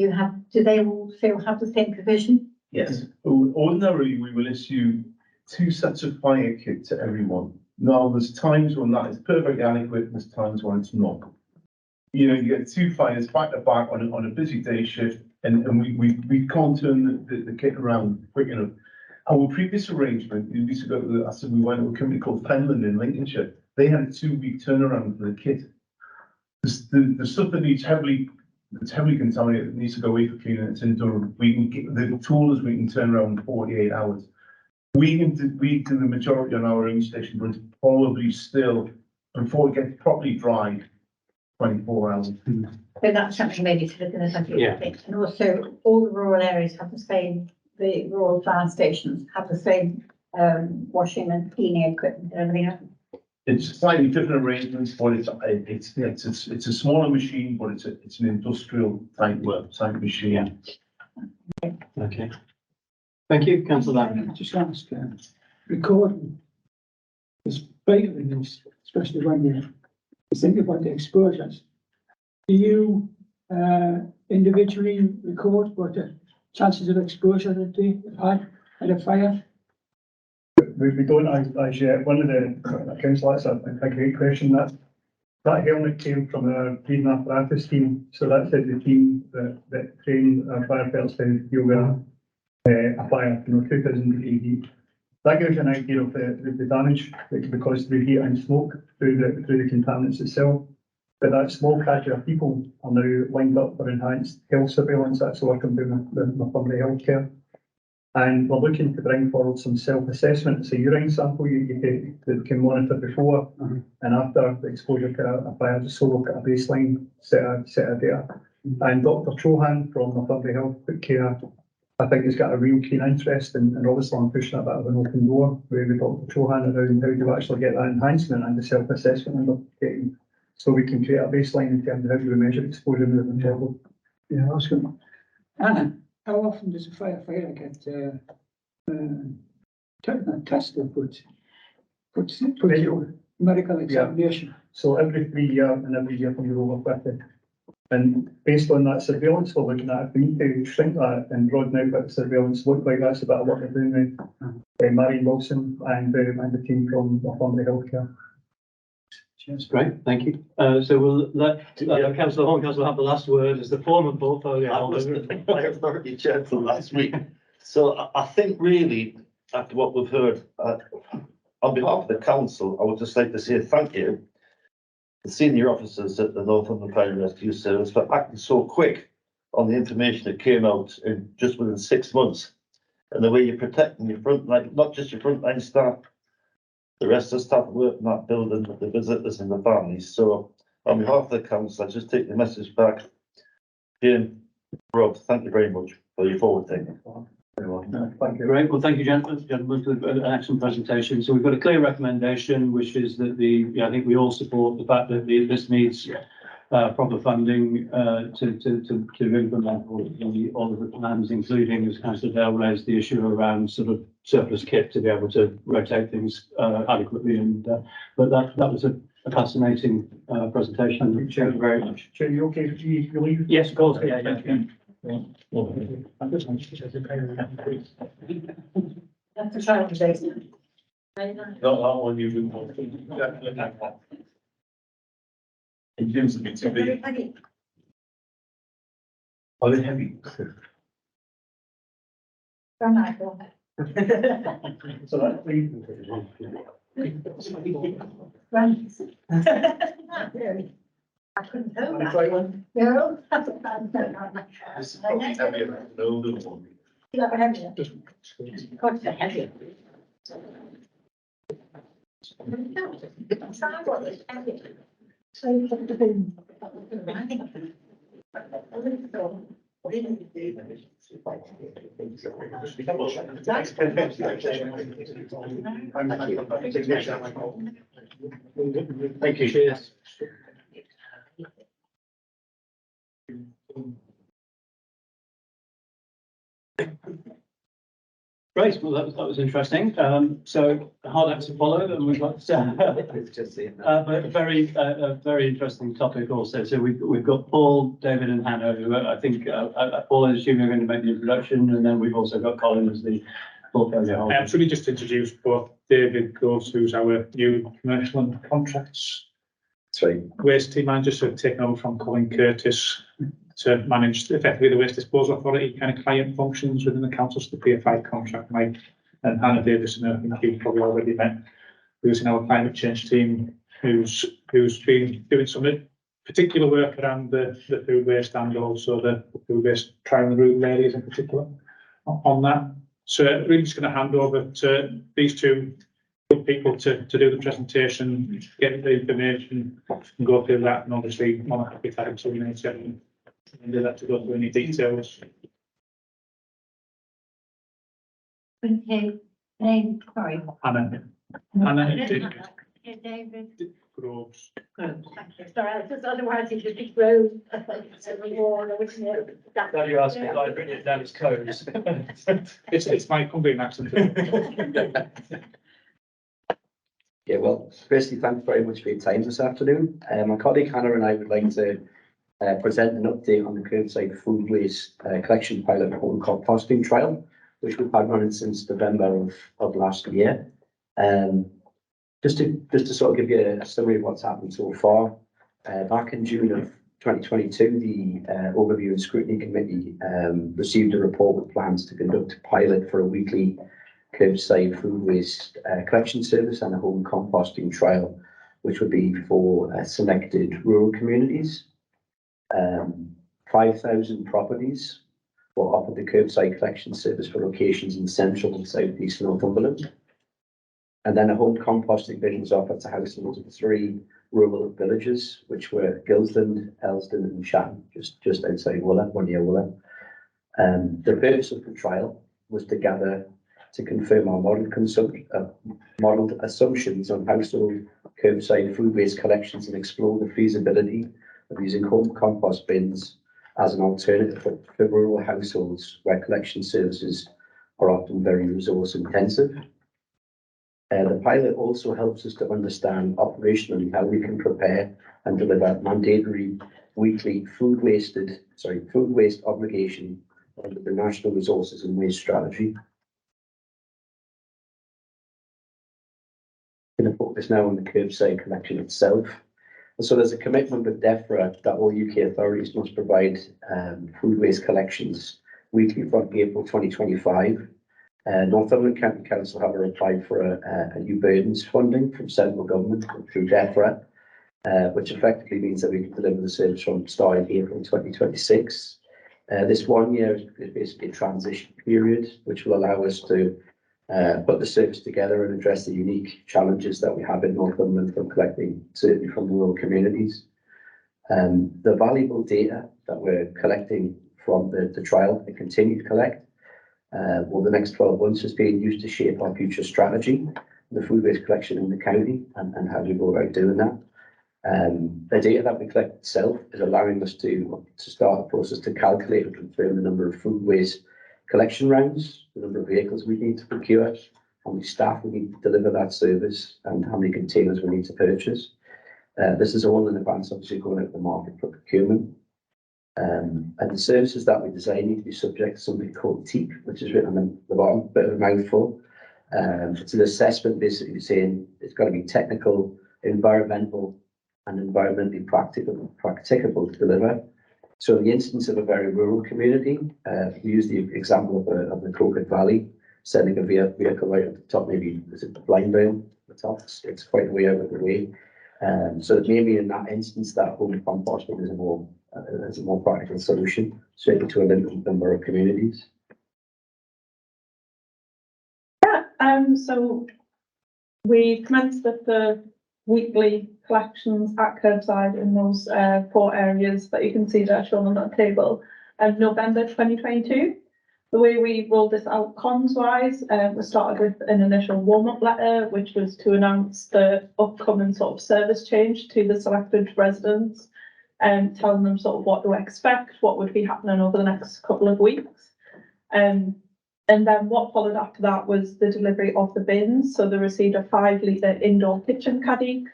do they also have the same provision? yes, ordinarily we will issue 2 sets of fire kit to everyone. Now, there's times when that is perfectly adequate, and there's times when it's not. You get 2 fires back to back on a busy day shift, and we can't turn the kit around quick enough. Our previous arrangement, we used to go to we went to a company called Fenland in Lincolnshire. They had a 2-week turnaround for the kit. The stuff that it's heavily contaminated, it needs to go away for cleaning, it's in Durham. The tool is we can turn around in 48 hours. We do the majority on our own station, but it's probably still, before it gets properly dry, 24 hours. So that's something maybe to look at. Yeah. And also, all the rural areas have the same, the rural fire stations have the same washing and cleaning equipment and everything else. It's slightly different arrangements, but it's a smaller machine, but it's an industrial type machine. Okay. Thank you, Councillor Lang. Just ask, recording is vital in this, especially when you think about the exposures. Do you individually record what the chances of exposure that they have had at a fire? We don't as yet. One of the councillors, that's a great question. That helmet came from a breathing apparatus team. So that's the team that trained our firefighters to deal with a fire, 2,000 degree heat. That gives you an idea of the damage that can be caused through heat and smoke through the contaminants itself. But that small cadre of people are now lined up for enhanced health surveillance. That's working through Northumbria Healthcare. And we're looking to bring forward some self-assessment. It's a urine sample you can monitor before and after the exposure to a fire, just so look at a baseline set of data. And Dr. Trohan from Northumbria Healthcare, I think, has got a real keen interest, and obviously I'm pushing a bit of an open door with Dr. Trohan around how you actually get that enhancement and the self-assessment undertaking, so we can create a baseline in terms of how you measure exposure moving forward. Yeah, I was going. Anna, how often does a firefighter get tested, put through medical examination? So every 3 years and every year when you're over 50. And based on that surveillance, we're looking at, if we need to shrink that and broaden out what the surveillance look like, that's a bit of what we're doing with Marion Wilson and the team from Northumbria Healthcare. That's great, thank you. So we'll let Councillor Horncastle have the last word as the former portfolio I was holder. the fire authority chair for last week. So I think really, after what we've heard, on behalf of the council, I would just like to say thank you to the senior officers at the Northumberland Fire and Rescue Service for acting so quick on the information that came out in just within 6 months. And the way you're protecting your frontline, not just your frontline staff, the rest of the staff working that building, the visitors and the families. So on behalf of the council, I just take the message back. Jim, Rob, thank you very much for your forward thinking. Thank you. Great, well, thank you, gentlemen, for an excellent presentation. So we've got a clear recommendation, which is that I think we all support the fact that this needs proper funding to implement all of the plans, including, as Councillor Dale raised, the issue around sort of surplus kit to be able to rotate things adequately. And but that was a fascinating presentation. Thank you very much. Chair, you okay if you leave? Yes, of course. Yeah. That's the trial today. Not that one you've been wanting. And Jim's a bit too big. Are they heavy? So that's the. I couldn't tell Want to that. try one? No. This is probably heavier than an older one. You have a heavier. Quite a heavier. Thank you. Cheers. Great, well, that was interesting. So hard act to follow, and we've got but a very interesting topic also. So we've got Paul, David, and Hannah, who I think Paul is assuming are going to make the introduction, and then we've also got Colin as the portfolio holder. So we just introduced both David Groves, who's our new commercial and contracts waste team manager, so taken over from Colin Curtis to manage effectively the waste disposal authority kind of client functions within the council, so the PFI contract. Mike and Hannah Davison, I think you've probably already met, who's in our climate change team, who's been doing some particular work around the food waste and also the food waste trial in the rural areas in particular on that. So really just going to hand over to these two people to do the presentation, get the information and go through that, and obviously I'm happy to have 2 minutes and do that to go through any details. Okay, sorry. Anna, David. Groves. Thank you. Sorry, I just otherwise it's a big road. Now you're asking if I've written it down as codes. It's my Cumbrian accent. Yeah, well, firstly, thanks very much for your time this afternoon. My colleague Hannah and I would like to present an update on the curbside food waste collection pilot and composting trial, which we've had running since November of last year. Just to sort of give you a summary of what's happened so far. Back in June of 2022, the Overview and Scrutiny Committee received a report with plans to conduct a pilot for a weekly curbside food waste collection service and a home composting trial, which would be for selected rural communities. 5,000 properties will offer the curbside collection service for locations in central and southeast Northumberland. And then a home composting bin was offered to households of 3 rural villages, which were Gilsland, Elsdon and Shatton, just outside Wooler, one near Wooler. The purpose of the trial was to confirm our modelled assumptions on household curbside food waste collections and explore the feasibility of using home compost bins as an alternative for rural households where collection services are often very resource intensive. The pilot also helps us to understand operationally how we can prepare and deliver mandatory weekly food waste obligation under the National Resources and Waste Strategy. I'm going to focus now on the curbside collection itself. So there's a commitment with DEFRA that all UK authorities must provide food waste collections weekly from April 2025. Northumberland County Council have applied for a new burdens funding from central government through DEFRA, which effectively means that we can deliver the service from starting April 2026. This 1 year is basically a transition period, which will allow us to put the service together and address the unique challenges that we have in Northumberland from collecting, certainly from rural communities. The valuable data that we're collecting from the trial and continue to collect over the next 12 months is being used to shape our future strategy, the food waste collection in the county and how we go about doing that. The data that we collect itself is allowing us to start a process to calculate and confirm the number of food waste collection rounds, the number of vehicles we need to procure, how many staff we need to deliver that service, and how many containers we need to purchase. This is all in advance, obviously, going out to the market for procurement. And the services that we design need to be subject to something called TEEP, which is written on the bottom, bit of a mouthful. It's an assessment basically saying it's got to be technical, environmental, and environmentally practicable to deliver. So in the instance of a very rural community, we use the example of the Crocod Valley, sending a vehicle right at the top, maybe is it the blind rail at the top? It's quite a way out of the way. So maybe in that instance, that home composting is a more practical solution, certainly to a limited number of communities. So we commenced with the weekly collections at curbside in those 4 areas that you can see there shown on that table in November 2022. The way we rolled this out comms-wise, we started with an initial warm-up letter, which was to announce the upcoming sort of service change to the selected residents and telling them sort of what to expect, what would be happening over the next couple of weeks. And then what followed after that was the delivery of the bins. So they received a 5-litre indoor kitchen caddy,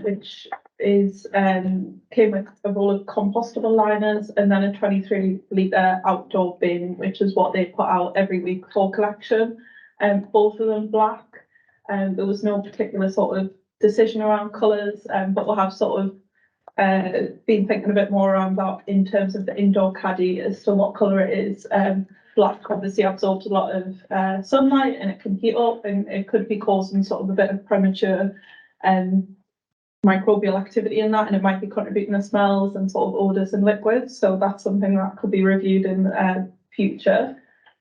which is came with a roll of compostable liners and then a 23-litre outdoor bin, which is what they put out every week for collection. Both of them black. There was no particular sort of decision around colours, but we'll have sort of been thinking a bit more around that in terms of the indoor caddy as to what colour it is. Black obviously absorbs a lot of sunlight and it can heat up and it could be causing sort of a bit of premature microbial activity in that, and it might be contributing to smells and sort of odours and liquids. So that's something that could be reviewed in future.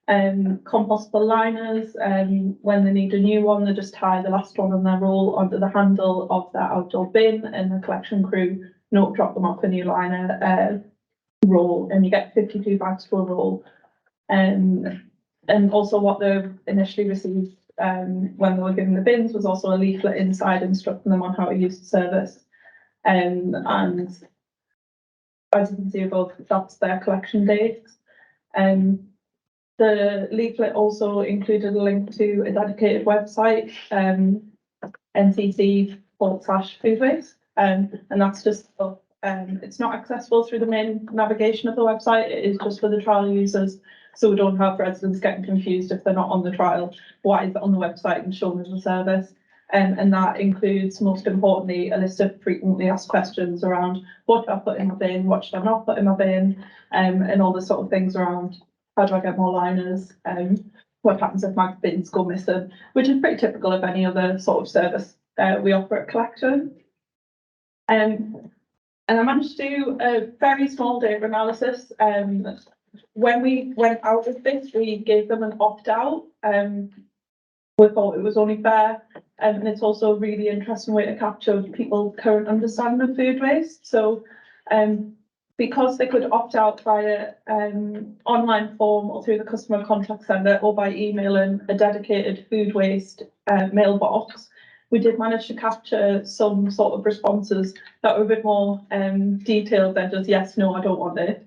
Compostable liners, when they need a new one, they just tie the last one on their roll onto the handle of their outdoor bin and the collection crew drop them off a new liner roll, and you get 52 bags per roll. And also what they initially received when they were given the bins was also a leaflet inside instructing them on how to use the service. And as you can see above, that's their collection date. The leaflet also included a link to a dedicated website, ncc/food waste, and that's just it's not accessible through the main navigation of the website. It is just for the trial users, so we don't have residents getting confused if they're not on the trial. Why is it on the website and shown as a service? And that includes, most importantly, a list of frequently asked questions around what do I put in my bin, what should I not put in my bin, and all the sort of things around how do I get more liners, what happens if my bins go missing, which is pretty typical of any other sort of service we offer at collection. And I managed to do a very small data analysis. When we went out with this, we gave them an opt-out. We thought it was only fair, and it's also a really interesting way to capture people's current understanding of food waste. So, because they could opt out via online form or through the customer contact centre or by emailing a dedicated food waste mailbox, we did manage to capture some sort of responses that were a bit more detailed than just yes, no, I don't want it.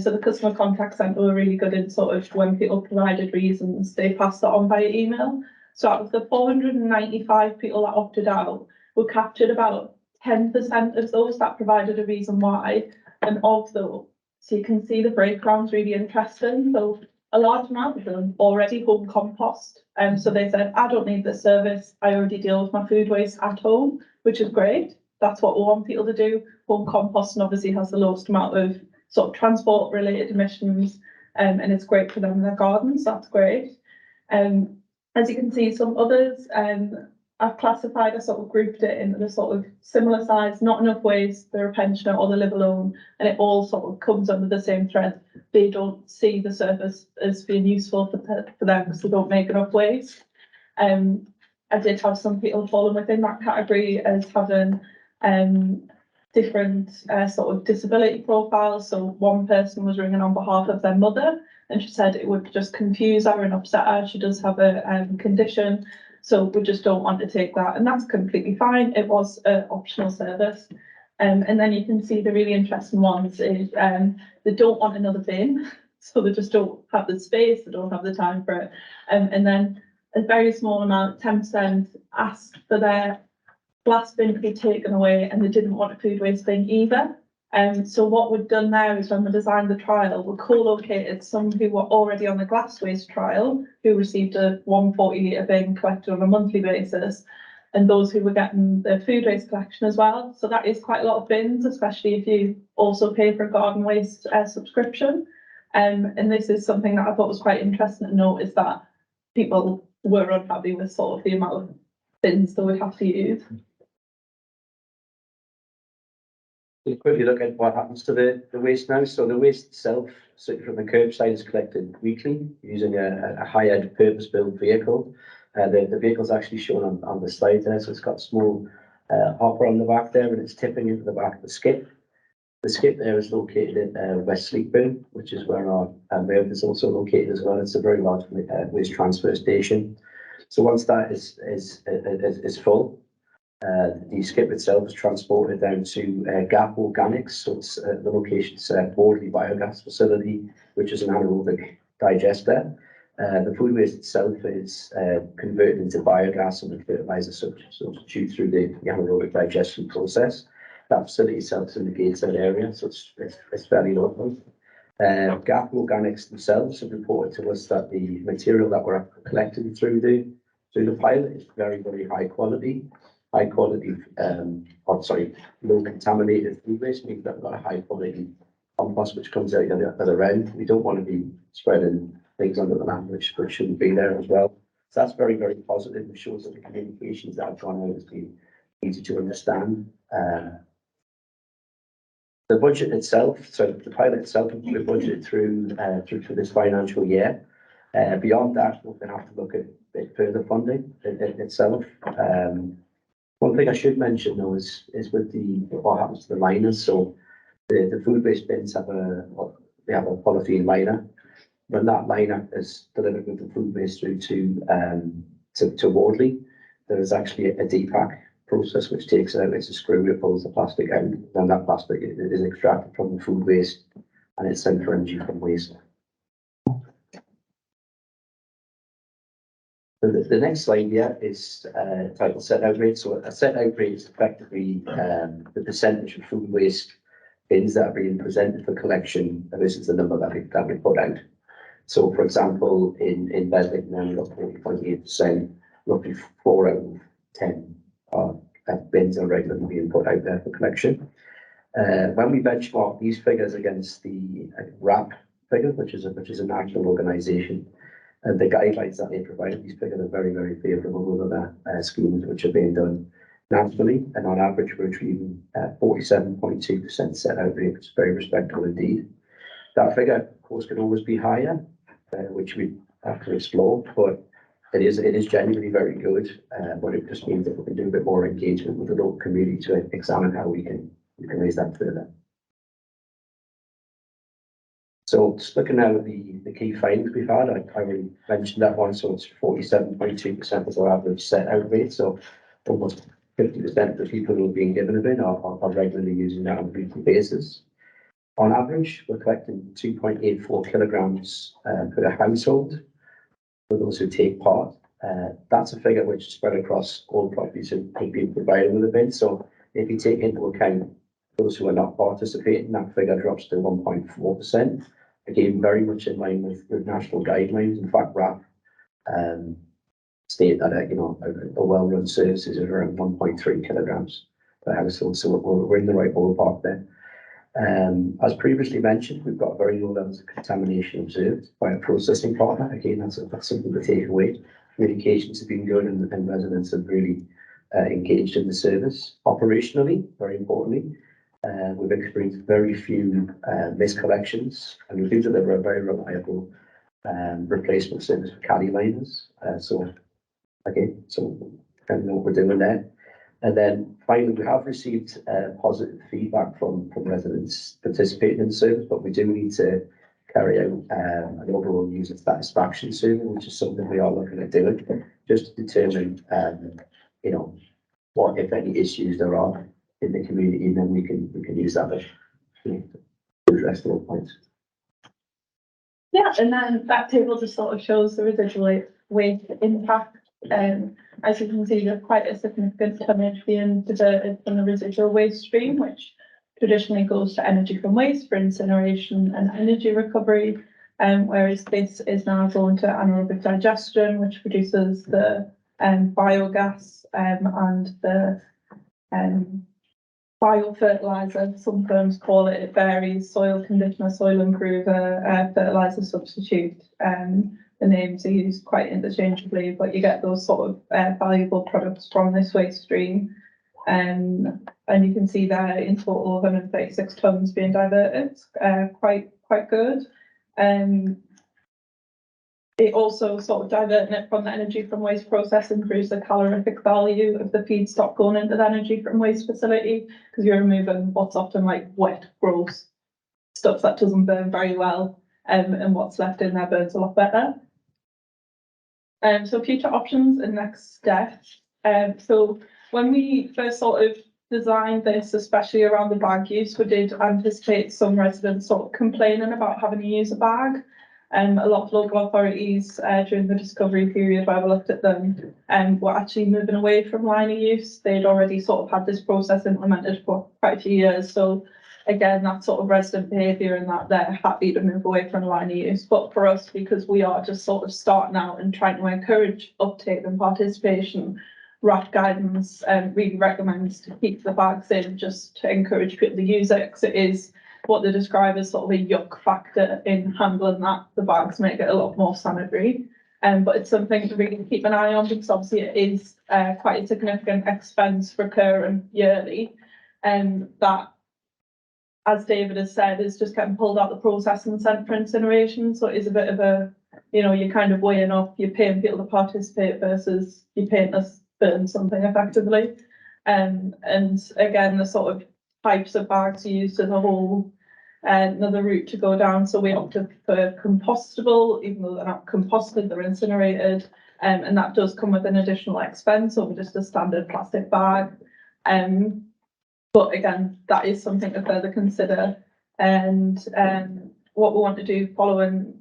So the customer contact centre were really good in sort of when people provided reasons, they passed that on via email. So out of the 495 people that opted out, we captured about 10% of those that provided a reason why. And of those, so you can see the breakdown's really interesting. So a large amount of them already home compost. So they said, I don't need this service. I already deal with my food waste at home, which is great. That's what we want people to do. Home composting obviously has the lowest amount of sort of transport related emissions, and it's great for them in their gardens. That's great. As you can see, some others I've classified, I sort of grouped it into the sort of similar size, not enough waste, they're a pensioner or they live alone, and it all sort of comes under the same thread. They don't see the service as being useful for them because they don't make enough waste. I did have some people falling within that category as having different sort of disability profiles. So one person was ringing on behalf of their mother, and she said it would just confuse her and upset her. She does have a condition, so we just don't want to take that, and that's completely fine. It was an optional service. And then you can see the really interesting ones is they don't want another bin, so they just don't have the space, they don't have the time for it. And then a very small amount, 10%, asked for their glass bin to be taken away, and they didn't want a food waste bin either. So what we've done now is when we designed the trial, we co-located some who were already on the glass waste trial, who received a 140 litre bin collected on a monthly basis, and those who were getting the food waste collection as well. So that is quite a lot of bins, especially if you also pay for a garden waste subscription. And this is something that I thought was quite interesting to note, is that people were unhappy with sort of the amount of bins they would have to use. We'll quickly look at what happens to the waste now. So the waste itself, so from the curbside, is collected weekly using a hired purpose-built vehicle. The vehicle's actually shown on the slide there, so it's got a small hopper on the back there, and it's tipping into the back of the skip. The skip there is located at West Sleepburn, which is where our MAIRF is also located as well. It's a very large waste transfer station. So once that is full, the skip itself is transported down to Gap Organics. So it's the location's Wardley Biogas Facility, which is an anaerobic digester. The food waste itself is converted into biogas and a fertilizer substitute through the anaerobic digestion process. That facility itself in the Gateshead area, so it's fairly local. Gap Organics themselves have reported to us that the material that we're collecting through the pilot is very, very high quality. Low contaminated food waste means that we've got a high quality compost which comes out at the other end. We don't want to be spreading things under the land which shouldn't be there as well. So that's very, very positive. It shows that the communications that have gone out has been easy to understand. The budget itself, so the pilot itself will be budgeted through this financial year. Beyond that, we're going to have to look at a bit further funding itself. One thing I should mention though is with what happens to the liners. So the food waste bins have a polythene liner. When that liner is delivered with the food waste through to Wardley, there is actually a depack process which takes it out. It's a screw that pulls the plastic out, and that plastic is extracted from the food waste and it's sent for energy from waste. So the next slide here is titled set out rate. So a set out rate is effectively the percentage of food waste bins that are being presented for collection, and this is the number that we put out. So for example, in Bedlington, we've got 40.8%, roughly 4 out of 10 bins are regularly being put out there for collection. When we benchmark these figures against the RAP figures, which is a national organisation, and the guidelines that they provide, these figures are very, very favourable over the schemes which are being done nationally, and on average we're achieving 47.2% set out rate, which is very respectable indeed. That figure, of course, can always be higher, which we have to explore, but it is genuinely very good. But it just means that we can do a bit more engagement with the local community to examine how we can raise that further. So just looking now at the key findings we've had, I already mentioned that one. So it's 47.2% is our average set out rate. So almost 50% of the people who are being given a bin are regularly using that on a weekly basis. On average, we're collecting 2.84 kilograms per household for those who take part. That's a figure which is spread across all properties who have been provided with a bin. So if you take into account those who are not participating, that figure drops to 1.4%. Again, very much in line with national guidelines. In fact, RAP state that a well-run service is around 1.3 kilograms per household. So we're in the right ballpark there. As previously mentioned, we've got very low levels of contamination observed by a processing partner. Again, that's something to take away. Communications have been good, and residents have really engaged in the service. Operationally, very importantly, we've experienced very few miscollections, and we do deliver a very reliable replacement service for caddy liners. So kind of know what we're doing there. And then finally, we have received positive feedback from residents participating in the service, but we do need to carry out an overall user satisfaction survey, which is something we are looking at doing, just to determine, what, if any, issues there are in the community, and then we can use that to address those points. Yeah, and then that table just sort of shows the residual waste impact. As you can see, there's quite a significant tonnage being diverted from the residual waste stream, which traditionally goes to energy from waste for incineration and energy recovery, whereas this is now going to anaerobic digestion, which produces the biogas and the biofertilizer. Some firms call it, it varies, soil conditioner, soil improver, fertilizer substitute. The names are used quite interchangeably, but you get those sort of valuable products from this waste stream. And you can see there in total 136 tonnes being diverted, quite good. It also sort of diverting it from the energy from waste process improves the calorific value of the feedstock going into the energy from waste facility, because you're removing what's often like wet, gross stuff that doesn't burn very well, and what's left in there burns a lot better. So future options and next steps. So when we first sort of designed this, especially around the bag use, we did anticipate some residents sort of complaining about having to use a bag. A lot of local authorities during the discovery period where we looked at them were actually moving away from liner use. They'd already sort of had this process implemented for quite a few years. So again, that sort of resident behaviour and that they're happy to move away from liner use. But for us, because we are just sort of starting out and trying to encourage uptake and participation, RAF guidance really recommends to keep the bags in, just to encourage people to use it, because it is what they describe as sort of a yuck factor in handling that. The bags make it a lot more sanitary. But it's something to really keep an eye on, because obviously it is quite a significant expense recurring yearly. That, as David has said, is just getting pulled out the process and sent for incineration. So it is a bit of a, you're kind of weighing up, you're paying people to participate versus you're paying us burn something effectively. And again, the sort of types of bags used as a whole, another route to go down. So we opted for compostable, even though they're not composted, they're incinerated. And that does come with an additional expense over just a standard plastic bag. But again, that is something to further consider. And what we want to do following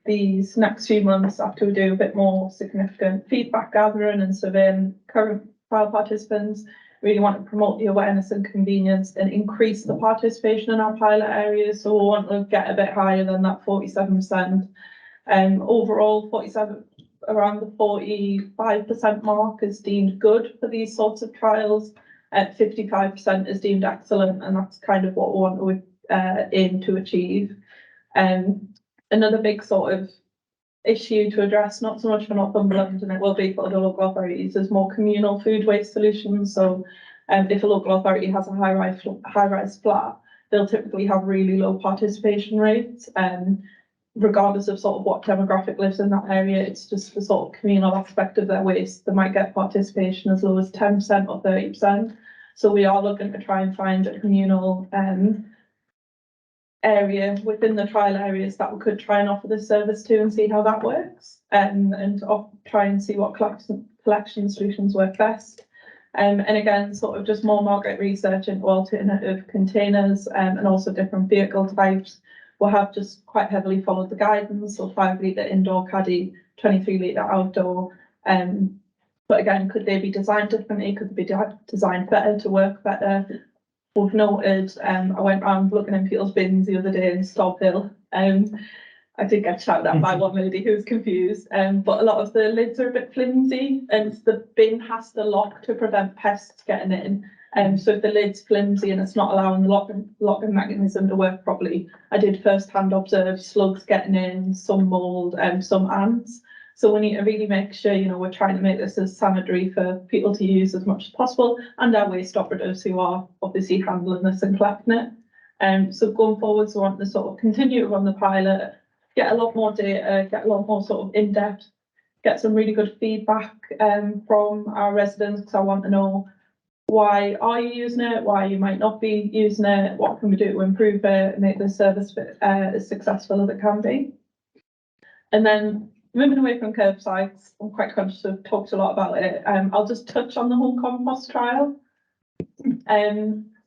these next few months, after we do a bit more significant feedback gathering and surveying current trial participants, really want to promote the awareness and convenience and increase the participation in our pilot areas. So we want to get a bit higher than that 47%. Overall, around the 45% mark is deemed good for these sorts of trials. At 55% is deemed excellent, and that's kind of what we want to aim to achieve. Another big sort of issue to address, not so much for Northumberland, and it will be for other local authorities, is more communal food waste solutions. So if a local authority has a high-rise flat, they'll typically have really low participation rates. Regardless of sort of what demographic lives in that area, it's just the sort of communal aspect of their waste. They might get participation as low as 10% or 30%. So we are looking to try and find a communal area within the trial areas that we could try and offer this service to and see how that works, and try and see what collection solutions work best. And again, sort of just more market research into alternative containers and also different vehicle types. We'll have just quite heavily followed the guidance, so 5 litre indoor caddy, 23 litre outdoor. But again, could they be designed differently? Could they be designed better to work better? We've noted, I went around looking in people's bins the other day in Stob Hill. I did get shouted at by one lady who was confused, but a lot of the lids are a bit flimsy, and the bin has to lock to prevent pests getting in. So if the lid's flimsy and it's not allowing the locking mechanism to work properly, I did first-hand observe slugs getting in, some mould, some ants. So we need to really make sure, you know, we're trying to make this as sanitary for people to use as much as possible, and our waste operatives who are obviously handling this and collecting it. So going forwards, we want to sort of continue to run the pilot, get a lot more data, get a lot more sort of in-depth, get some really good feedback from our residents, because I want to know, why are you using it? Why you might not be using it? What can we do to improve it and make the service as successful as it can be? And then moving away from curbsides, I'm quite conscious I've talked a lot about it. I'll just touch on the home compost trial.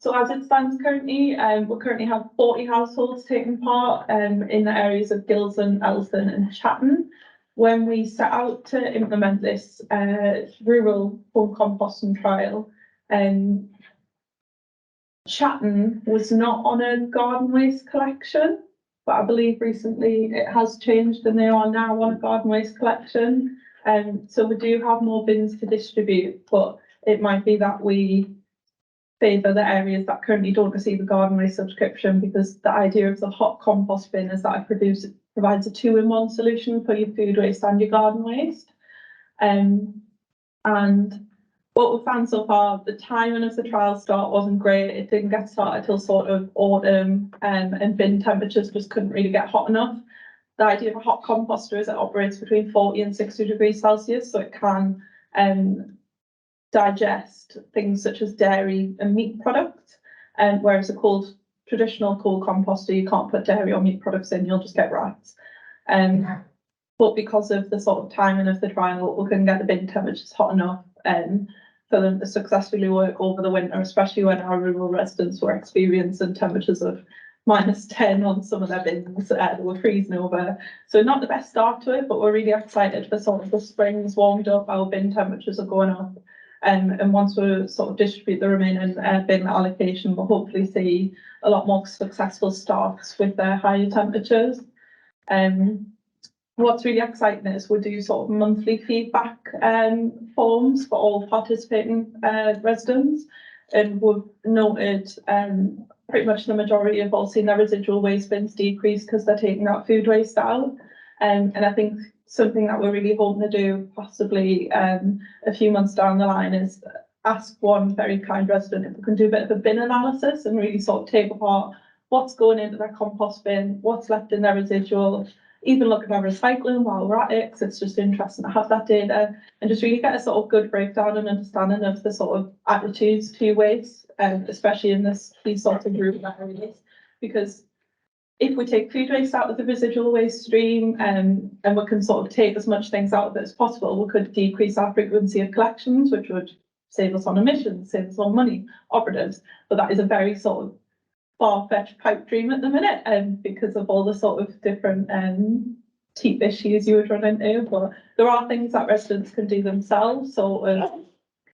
So as it stands currently, we currently have 40 households taking part in the areas of Gilson, Ellston and Chatton. When we set out to implement this rural home composting trial, Chatton was not on a garden waste collection, but I believe recently it has changed and they are now on a garden waste collection. So we do have more bins to distribute, but it might be that we favour the areas that currently don't receive a garden waste subscription, because the idea of the hot compost bin is that it provides a 2-in-1 solution for your food waste and your garden waste. And what we found so far, the timing of the trial start wasn't great. It didn't get started till sort of autumn, and bin temperatures just couldn't really get hot enough. The idea of a hot composter is it operates between 40 and 60 degrees Celsius, so it can digest things such as dairy and meat products, whereas a traditional cold composter, you can't put dairy or meat products in, you'll just get rats. But because of the sort of timing of the trial, we couldn't get the bin temperatures hot enough for them to successfully work over the winter, especially when our rural residents were experiencing temperatures of -10 on some of their bins that were freezing over. So not the best start to it, but we're really excited for sort of the spring's warmed up, our bin temperatures are going up. And once we sort of distribute the remaining bin allocation, we'll hopefully see a lot more successful starts with their higher temperatures. What's really exciting is we do sort of monthly feedback forms for all participating residents, and we've noted pretty much the majority have all seen their residual waste bins decrease because they're taking that food waste out. And I think something that we're really hoping to do possibly a few months down the line is ask one very kind resident if we can do a bit of a bin analysis and really sort of take apart what's going into their compost bin, what's left in their residual, even look at our recycling while we're at it, because it's just interesting to have that data and just really get a sort of good breakdown and understanding of the sort of attitudes to waste, especially in these sorts of rural areas. Because if we take food waste out of the residual waste stream and we can sort of take as much things out of it as possible, we could decrease our frequency of collections, which would save us on emissions, save us on money, operatives. But that is a very sort of far-fetched pipe dream at the minute, because of all the sort of different cheap issues you would run into. But there are things that residents can do themselves. So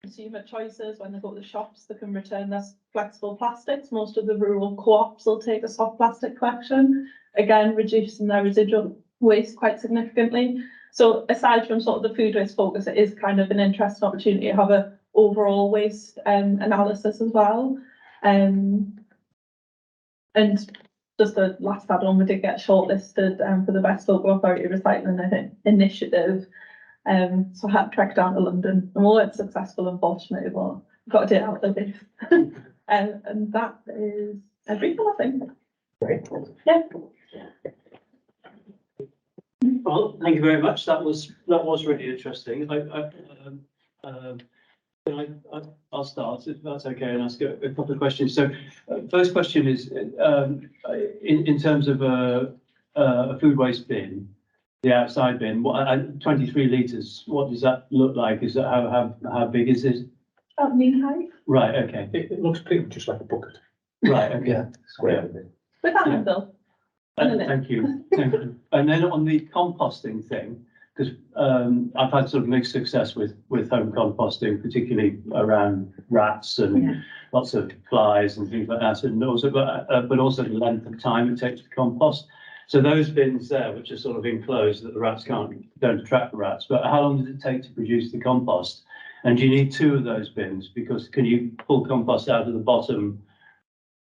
consumer choices, when they go to the shops, they can return their flexible plastics. Most of the rural co-ops will take a soft plastic collection, again reducing their residual waste quite significantly. So aside from sort of the food waste focus, it is kind of an interesting opportunity to have a overall waste analysis as well. And just the last add-on, we did get shortlisted for the best local authority recycling initiative. So I had to trek down to London, and we weren't successful, unfortunately, but got to do it out of this. And that is everything, I think. Great. Yeah. Well, thank you very much. That was really interesting. I'll start if that's okay and ask a couple of questions. So, first question is in terms of a food waste bin, the outside bin. What 23 litres? What does that look like? Is that how big is it? About knee height. Right. Okay. It looks pretty much like a bucket. Right. Okay. Yeah, square. With that handle. Thank you. Thank you. And then on the composting thing, because I've had sort of mixed success with home composting, particularly around rats and lots of flies and things like that, and also but also the length of time it takes to compost. So those bins there, which are sort of enclosed that the rats don't attract the rats, but how long does it take to produce the compost? And do you need two of those bins? Because can you pull compost out of the bottom?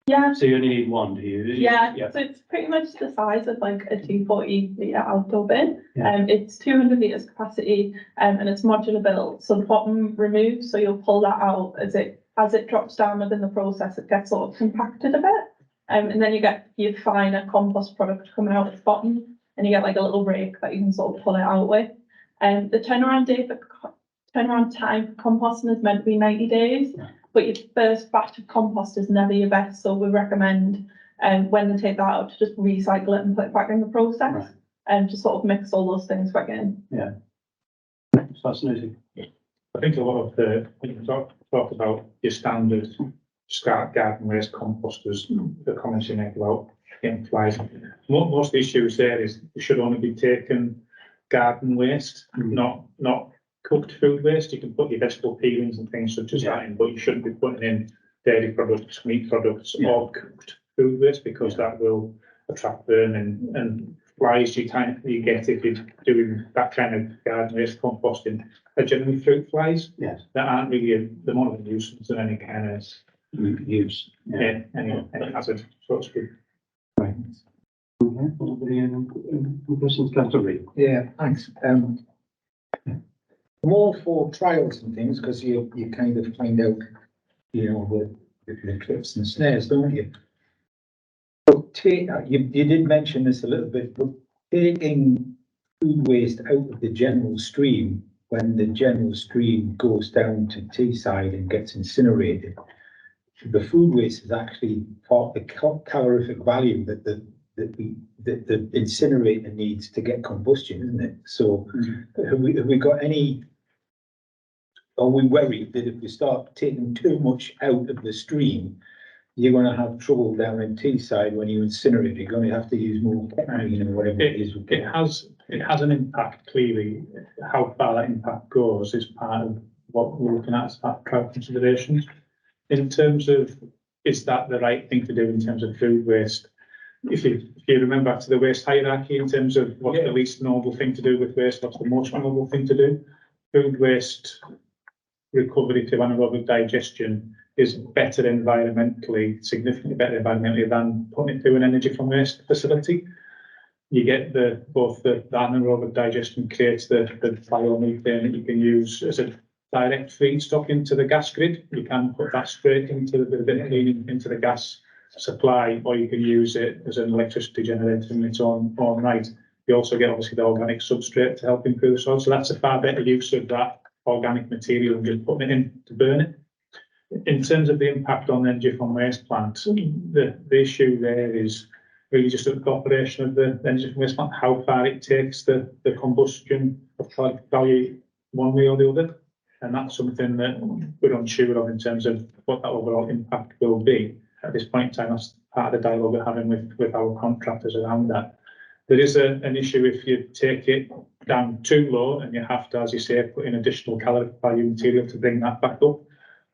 Yeah. So you only need one, do you? Yeah. So it's pretty much the size of like a 240 litre outdoor bin. Yeah. It's 200 litres capacity, and it's modular built. So the bottom removes, so you'll pull that out as it drops down within the process. It gets sort of compacted a bit, and then you get your finer compost product coming out at the bottom, and you get like a little rake that you can sort of pull it out with. And the turnaround time for composting is meant to be 90 days. Yeah. But your first batch of compost is never your best, so we recommend when they take that out to just recycle it and put it back in the process, and to sort of mix all those things back in. Yeah, it's fascinating. I think a lot of talk about your standard garden waste composters, the comments you make about getting flies. Most of the issues there is it should only be taken garden waste, not cooked food waste. You can put your vegetable peelings and things such as that in, but you shouldn't be putting in dairy products, meat products, or cooked food waste, because that will attract vermin and flies. You get if you're doing that kind of garden waste composting are generally fruit flies. Yes. That aren't really the more of a nuisance than any kind of use. any hazard, so to speak. Right. Okay. Any questions, Councillor Reid? Yeah, thanks. I'm all for trials and things, because you kind of find out, the clips and snares, don't you? But you did mention this a little bit, but taking food waste out of the general stream, when the general stream goes down to Teesside and gets incinerated, the food waste is actually part of the calorific value that the incinerator needs to get combustion, isn't it? So have we got any? Are we worried that if we start taking too much out of the stream, you're going to have trouble down in Teesside when you incinerate? You're going to have to use more, whatever it is. It has an impact, clearly. How far that impact goes is part of what we're looking at as part of trial considerations. In terms of, is that the right thing to do in terms of food waste? If you remember back to the waste hierarchy in terms of what's the least noble thing to do with waste, what's the most noble thing to do? Food waste recovery to anaerobic digestion is better environmentally, significantly better environmentally than putting it through an energy from waste facility. You get both the anaerobic digestion creates the biomethane that you can use as a direct feedstock into the gas grid. You can put that straight into into the gas supply, or you can use it as an electricity generator in its own right. You also get obviously the organic substrate to help improve the soil. So that's a far better use of that organic material than just putting it in to burn it. In terms of the impact on the energy from waste plants, the issue there is really just at the operation of the energy from waste plant, how far it takes the combustion of calorific value one way or the other. And that's something that we're unsure of in terms of what that overall impact will be. At this point in time, that's part of the dialogue we're having with our contractors around that. There is an issue if you take it down too low and you have to, as you say, put in additional calorific value material to bring that back up.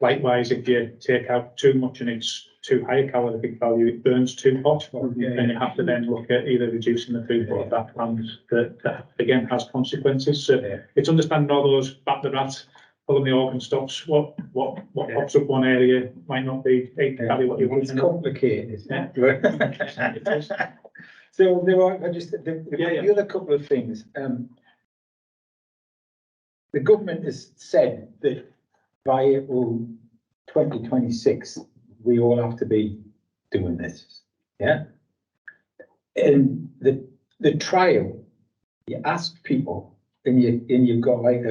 Likewise, if you take out too much and it's too high a calorific value, it burns too hot. And you have to then look at either reducing the throughput of that plant that again has consequences. So it's understanding all those back the rat, pulling the organ stops, what pops up one area might not be exactly what you want. It's complicated. Yeah. So there are, the other couple of things. The government has said that by April 2026, we all have to be doing this, yeah? And the trial, you ask people, and you've got like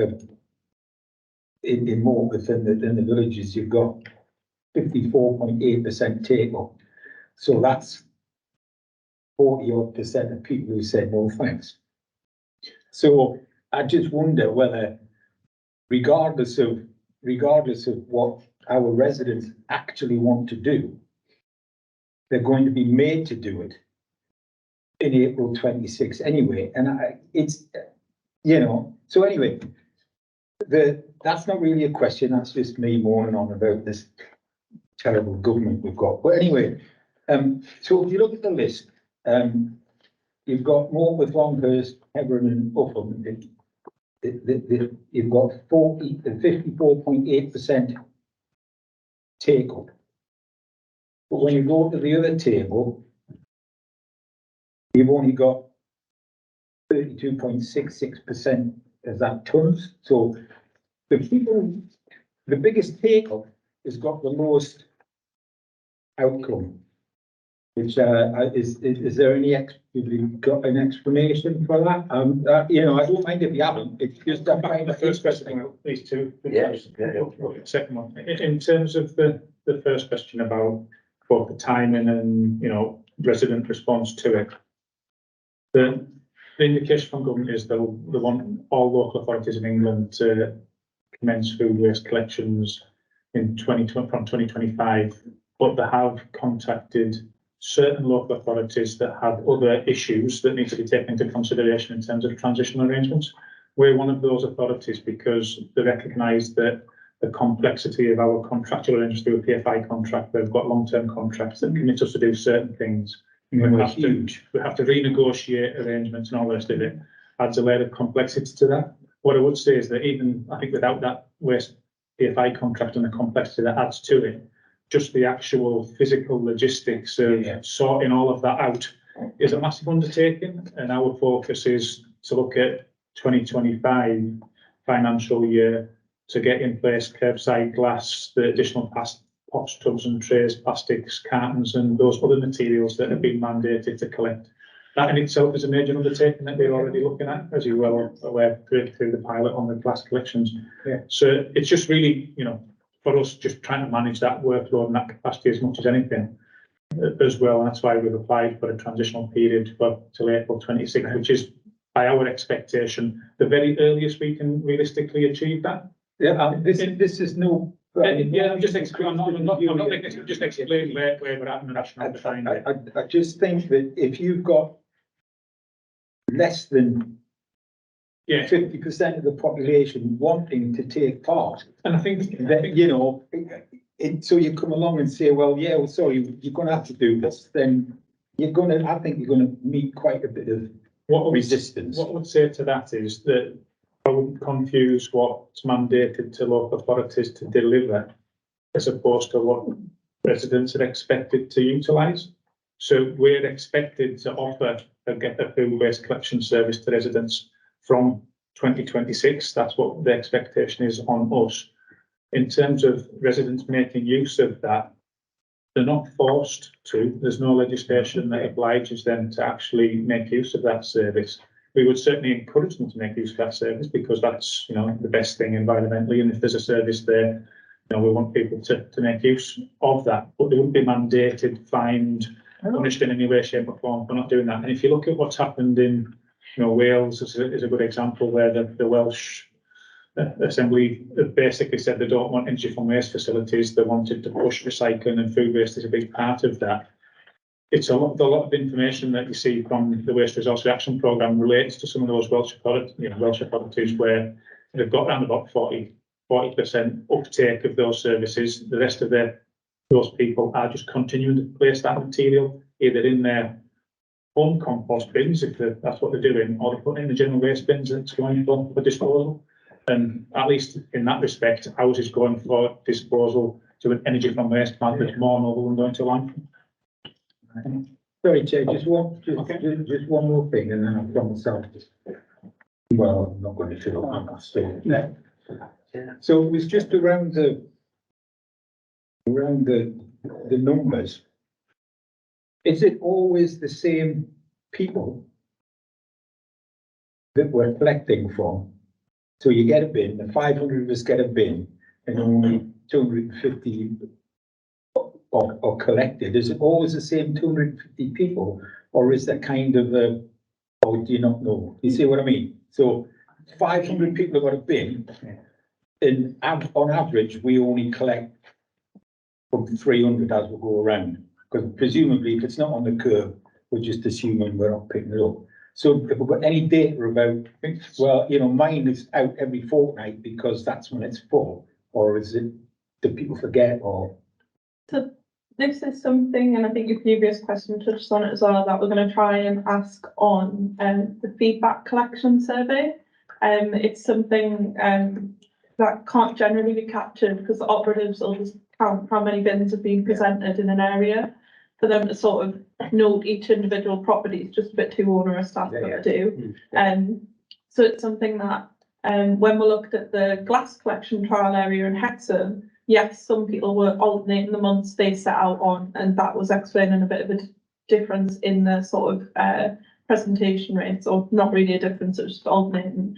in Morpeth and the villages, you've got 54.8% take up. So that's 40% of people who said no thanks. So I just wonder whether, regardless of what our residents actually want to do, they're going to be made to do it in April 26 anyway. And it's, you know, so anyway, that's not really a question. That's just me moaning on about this terrible government we've got. But anyway, so if you look at the list, you've got Morpeth, Longhurst, Hebron and Upham. You've got 54.8% take up. But when you go to the other table, you've only got 32.66% of that tons. So the biggest take up has got the lowest outcome. Which is there any have you got an explanation for that? You know, I don't mind if you haven't. It's just Back to the first question, these two. Second one, in terms of the first question about both the timing and, you know, resident response to it. The indication from government is they want all local authorities in England to commence food waste collections in from 2025, but they have contacted certain local authorities that have other issues that need to be taken into consideration in terms of transitional arrangements. We're one of those authorities because they recognise that the complexity of our contractual arrangements through a PFI contract, they've got long-term contracts that commit us to do certain things. We have to renegotiate arrangements and all the rest of it. Adds a layer of complexity to that. What I would say is that even, I think without that waste PFI contract and the complexity that adds to it, just the actual physical logistics of sorting all of that out is a massive undertaking. And our focus is to look at 2025 financial year to get in place curbside glass, the additional pots, tubs and trays, plastics, cartons and those other materials that have been mandated to collect. That in itself is a major undertaking that we're already looking at, as you well aware, through the pilot on the glass collections. So it's just really, you know, for us, just trying to manage that workload and that capacity as much as anything as well. And that's why we've applied for a transitional period till April 26, which is by our expectation, the very earliest we can realistically achieve that. Yeah, this is no. I'm just explaining where we're at in the national design. I just think that if you've got less than 50% of the population wanting to take part, and I think that, you know, so you come along and say, well, yeah, well, sorry, you're going to have to do this, then I think you're going to meet quite a bit of resistance. What I would say to that is that I wouldn't confuse what's mandated to local authorities to deliver as opposed to what residents are expected to utilise. So we're expected to offer a food waste collection service to residents from 2026. That's what the expectation is on us. In terms of residents making use of that, they're not forced to. There's no legislation that obliges them to actually make use of that service. We would certainly encourage them to make use of that service because that's, you know, the best thing environmentally. And if there's a service there, you know, we want people to make use of that. But they wouldn't be mandated, fined, punished in any way, shape or form for not doing that. And if you look at what's happened in, you know, Wales is a good example where the Welsh Assembly basically said they don't want energy from waste facilities. They wanted to push recycling, and food waste is a big part of that. It's a lot of information that you see from the Waste Resource Reaction Programme relates to some of those Welsh authorities where they've got around about 40 40% uptake of those services. The rest of those people are just continuing to place that material either in their home compost bins, if that's what they're doing, or they put it in the general waste bins that's going for disposal. And at least in that respect, ours is going for disposal to an energy from waste plant that's more noble than going to landfill. Sorry, Chair, just one more thing, and then I promise I'll just, well, I'm not going to fill up my story there. So it was just around the numbers. Is it always the same people that we're collecting from? So you get a bin, the 500 of us get a bin, and only 250 are collected. Is it always the same 250 people, or is that kind of a, or do you not know? You see what I mean? So 500 people have got a bin, and on average, we only collect from 300 as we go around. Because presumably, if it's not on the curb, we're just assuming we're not picking it up. So if we've got any data about, well, you know, mine is out every fortnight because that's when it's full, or is it, do people forget, or? So this is something, and I think your previous question touched on it as well, that we're going to try and ask on the feedback collection survey. It's something that can't generally be captured because the operatives will just count how many bins have been presented in an area. For them to sort of note each individual property is just a bit too onerous task to do. So it's something that when we looked at the glass collection trial area in Hexham, yes, some people were alternating the months they set out on, and that was explaining a bit of a difference in the sort of presentation rates, or not really a difference, it was just alternating.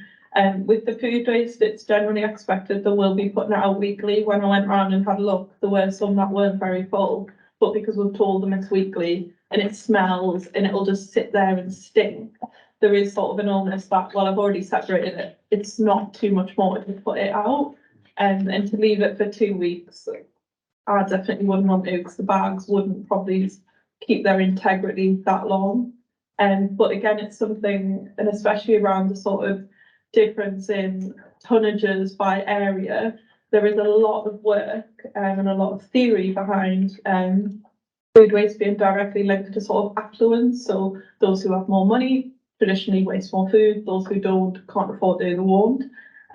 With the food waste, it's generally expected that we'll be putting it out weekly. When I went round and had a look, there were some that weren't very full, but because we've told them it's weekly and it smells and it'll just sit there and stink, there is sort of an illness that, well, I've already separated it, it's not too much more to put it out. And to leave it for 2 weeks, I definitely wouldn't want to, because the bags wouldn't probably keep their integrity that long. But again, it's something, and especially around the sort of difference in tonnages by area, there is a lot of work and a lot of theory behind food waste being directly linked to sort of affluence. So those who have more money traditionally waste more food, those who don't can't afford to, they won't.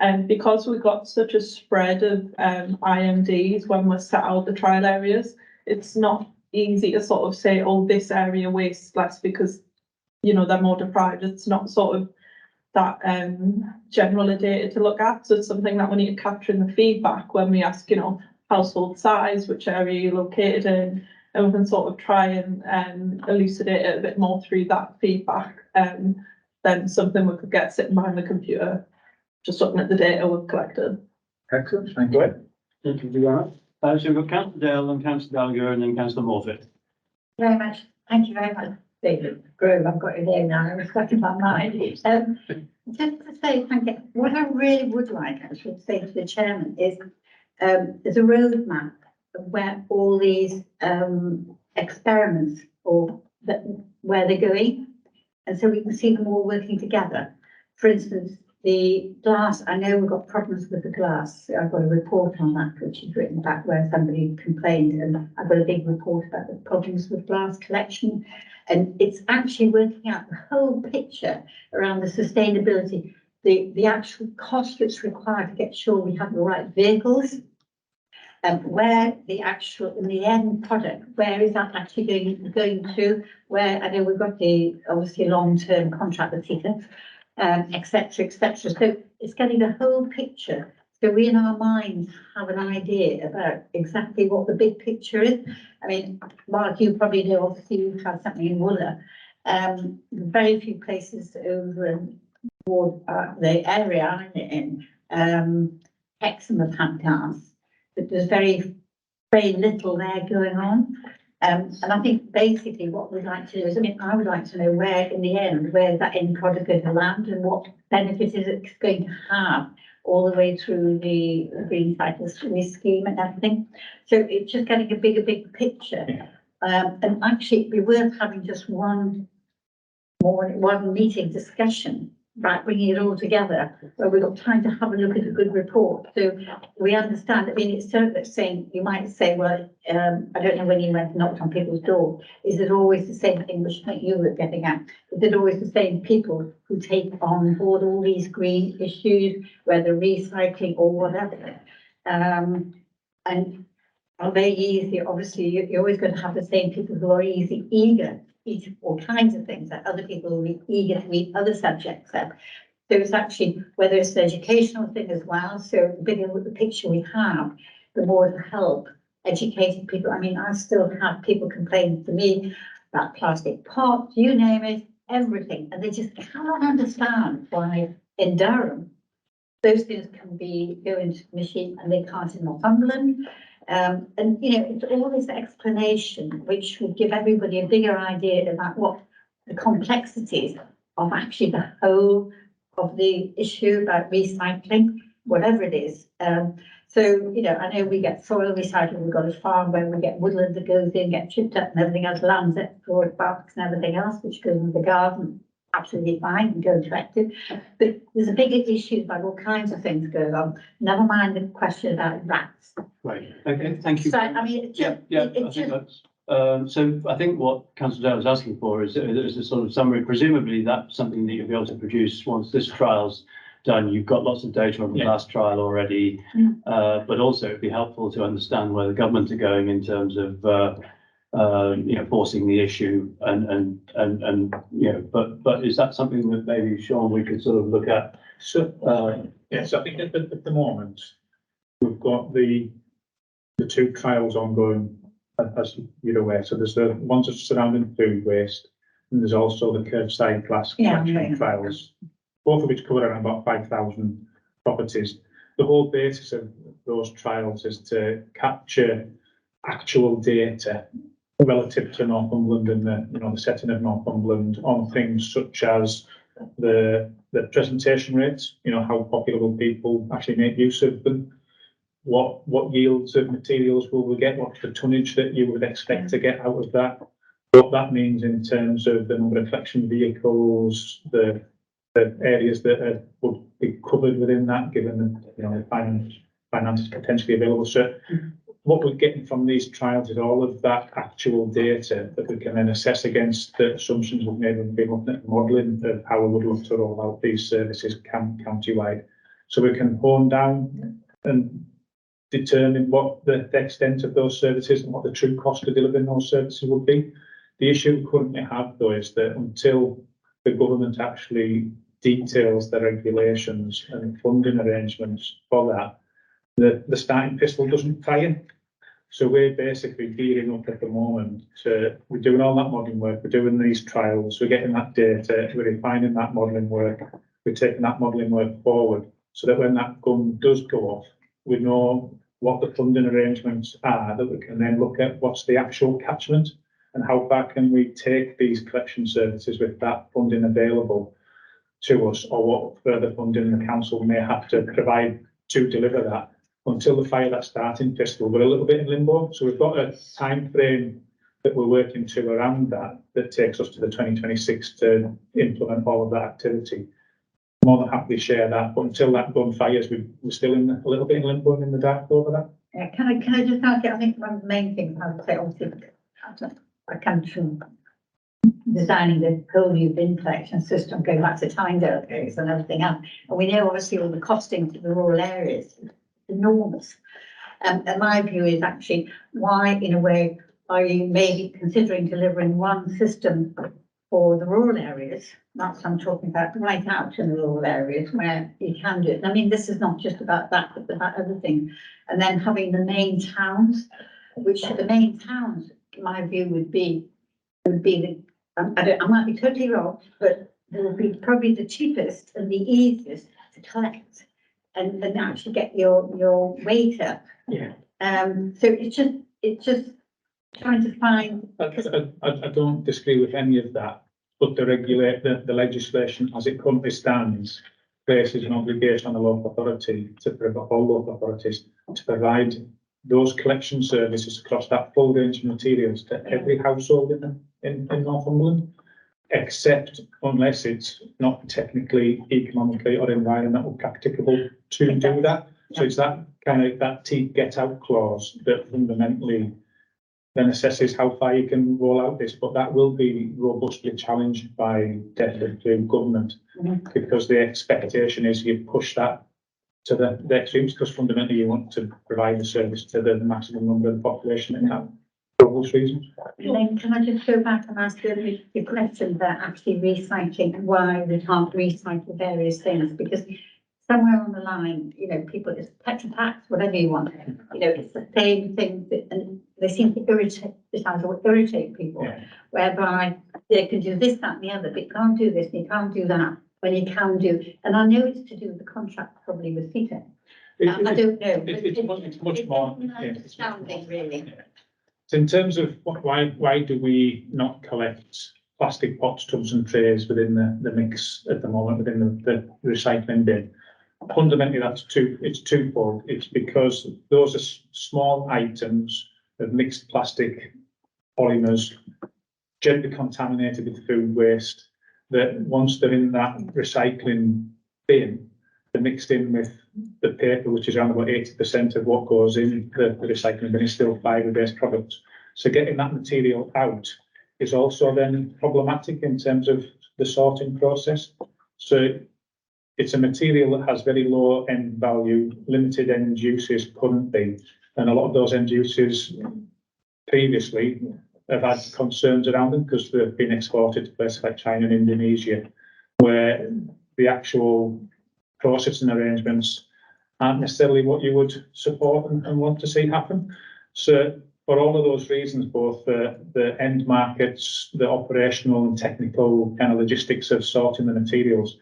And because we've got such a spread of IMDs when we're set out the trial areas, it's not easy to sort of say, oh, this area wastes less because, you know, they're more deprived. It's not sort of that general data to look at. So it's something that we need to capture in the feedback when we ask, you know, household size, which area you're located in, and we can sort of try and elucidate it a bit more through that feedback than something we could get sitting behind the computer, just looking at the data we've collected. Excellent, thank you. Thank you, Joanna. So we've got Councillor Dale and Councillor Gallagher and then Councillor Morfitt. Very much. Thank you very much, David Grove. I've got your name now. I was stuck in my mind. Just to say thank you. What I really would like, actually, to say to the chairman is there's a roadmap of where all these experiments or where they're going, and so we can see them all working together. For instance, the glass, I know we've got problems with the glass. I've got a report on that, which is written back where somebody complained, and I've got a big report about the problems with glass collection. And it's actually working out the whole picture around the sustainability, the actual cost that's required to get sure we have the right vehicles, and where the actual, in the end product, where is that actually going to, where, I know we've got the, obviously, long-term contract with Theta, et cetera, et cetera. So it's getting the whole picture. So we in our minds have an idea about exactly what the big picture is. I mean, Mark, you probably know, obviously you've had something in Wooler. Very few places over in the area I'm in, Hexham have had gas, but there's very little there going on. And I think basically what we'd like to do is, I mean, I would like to know where, in the end, where that end product going to land and what benefit is it going to have all the way through the green cycle scheme and everything. So it's just getting a big picture. And actually it'd be worth having just one meeting discussion about bringing it all together, where we've got time to have a look at a good report. So we understand, I mean, it's sort of saying, you might say, well, I don't know when you went and knocked on people's door, is it always the same thing, which I think you were getting at? Is it always the same people who take on board all these green issues, whether recycling or whatever? And are they easy? Obviously, you're always going to have the same people who are eager to eat all kinds of things, that other people will be eager to meet other subjects. So it's actually, whether it's an educational thing as well, so the bigger the picture we have, the more it will help educating people. I mean, I still have people complaining to me about plastic pots, you name it, everything, and they just cannot understand why in Durham those things can be go into the machine and they can't in Northumberland. And you know, it's all this explanation which will give everybody a bigger idea about what the complexities of actually the whole of the issue about recycling, whatever it is. So, you know, I know we get soil recycling, we've got a farm where we get woodland that goes in, get chipped up and everything else, lands it for barks and everything else, which goes in the garden, absolutely fine and go collected. But there's a bigger issue about all kinds of things going on, never mind the question about rats. Right, okay, thank you. So, I mean, it just, Yeah, it I think just, that's, so I think what Councillor Dale was asking for is a sort of summary. Presumably that's something that you'll be able to produce once this trial's done. You've got lots of data on the last trial already, but also it'd be helpful to understand where the government are going in terms of, you know, forcing the issue and you know, but is that something that maybe, Sean, we could sort of look at? So, yes, I think at the moment, we've got the two trials ongoing, as you're aware. So there's the ones of surrounding food waste, and there's also the curbside glass collection trials, both of which cover around about 5,000 properties. The whole basis of those trials is to capture actual data relative to Northumberland and the setting of Northumberland on things such as the presentation rates, how popular will people actually make use of them, what yields of materials will we get, what's the tonnage that you would expect to get out of that, what that means in terms of the number of collection vehicles, the areas that would be covered within that, given the finances potentially available. So what we're getting from these trials is all of that actual data that we can then assess against the assumptions we've made when we've been looking at modelling of how we would look to roll out these services county-wide. So we can hone down and determine what the extent of those services and what the true cost of delivering those services would be. The issue we currently have, though, is that until the government actually details the regulations and funding arrangements for that, the starting pistol doesn't fire. So we're basically gearing up at the moment we're doing all that modelling work, we're doing these trials, we're getting that data, we're refining that modelling work, we're taking that modelling work forward so that when that gun does go off, we know what the funding arrangements are, that we can then look at what's the actual catchment and how far can we take these collection services with that funding available to us, or what further funding the council may have to provide to deliver that. Until the fire that starting pistol, we're a little bit in limbo. So we've got a time frame that we're working to around that takes us to the 2026 to implement all of that activity. More than happy to share that, but until that gun fires, we're still in a little bit in limbo and in the dark over that. Yeah, can I just ask you, I think one of the main things I would say, obviously, I come from designing the whole new bin collection system, going back to Tyndale days and everything else. And we know obviously all the costing to the rural areas is enormous. And my view is actually why, in a way, are you maybe considering delivering one system for the rural areas? That's what I'm talking about, right out in the rural areas where you can do it. I mean, this is not just about that, but about other things. And then having the main towns, which the main towns, my view would be the, I might be totally wrong, but it will be probably the cheapest and the easiest to collect and actually get your weight up. Yeah. So it's just trying to find. I don't disagree with any of that, but the legislation as it currently stands places an obligation on the local authority to provide all local authorities to provide those collection services across that full range of materials to every household in Northumberland. except unless it's not technically, economically or environmental practicable to do that. So it's that kind of, that teeth get out clause that fundamentally then assesses how far you can roll out this, but that will be robustly challenged by definitely government, because the expectation is you push that to the extremes, because fundamentally you want to provide the service to the maximum number of the population that have obvious reasons. And then can I just go back and ask the question about actually recycling, why we can't recycle various things? Because somewhere on the line, you know, people, it's Tetra Packs, whatever you want, you know, it's the same thing, and they seem to irritate people, whereby they can do this, that, and the other, but you can't do this, and you can't do that, when you can do, and I know it's to do with the contract probably with Peter. I don't know. It's much more. Understanding, really. So in terms of why do we not collect plastic pots, tubs and trays within the mix at the moment, within the recycling bin? Fundamentally, it's twofold. It's because those are small items of mixed plastic polymers, generally contaminated with food waste, that once they're in that recycling bin, they're mixed in with the paper, which is around about 80% of what goes in the recycling bin is still fibre-based products. So getting that material out is also then problematic in terms of the sorting process. So it's a material that has very low end value, limited end uses currently, and a lot of those end uses previously have had concerns around them because they've been exported to places like China and Indonesia, where the actual processing arrangements aren't necessarily what you would support and want to see happen. So for all of those reasons, both the end markets, the operational and technical kind of logistics of sorting the materials,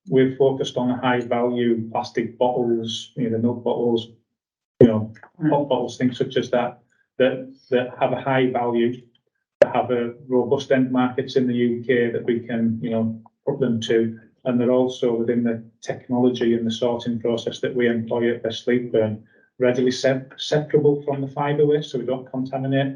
we've focused on high value plastic bottles, you know, the milk bottles, you know, pop bottles, things such as that have a high value, that have a robust end markets in the UK that we can, you know, put them to. And they're also within the technology and the sorting process that we employ at Best Sleepburn, readily separable from the fibre waste, so we don't contaminate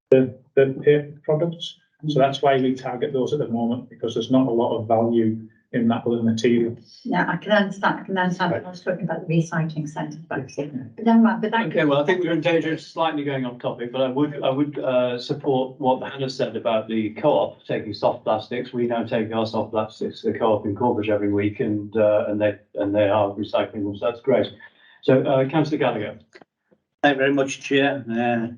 the paper products. So that's why we target those at the moment, because there's not a lot of value in that other material. Yeah, I can understand. I was talking about the recycling centre, but never mind. But that Okay, well, I think we're in danger of slightly going off topic, but I would support what Hannah said about the co-op taking soft plastics. We now take our soft plastics to the co-op in Corbridge every week, and they are recycling them, so that's great. So, Councillor Gallagher. Thank you very much, Chair.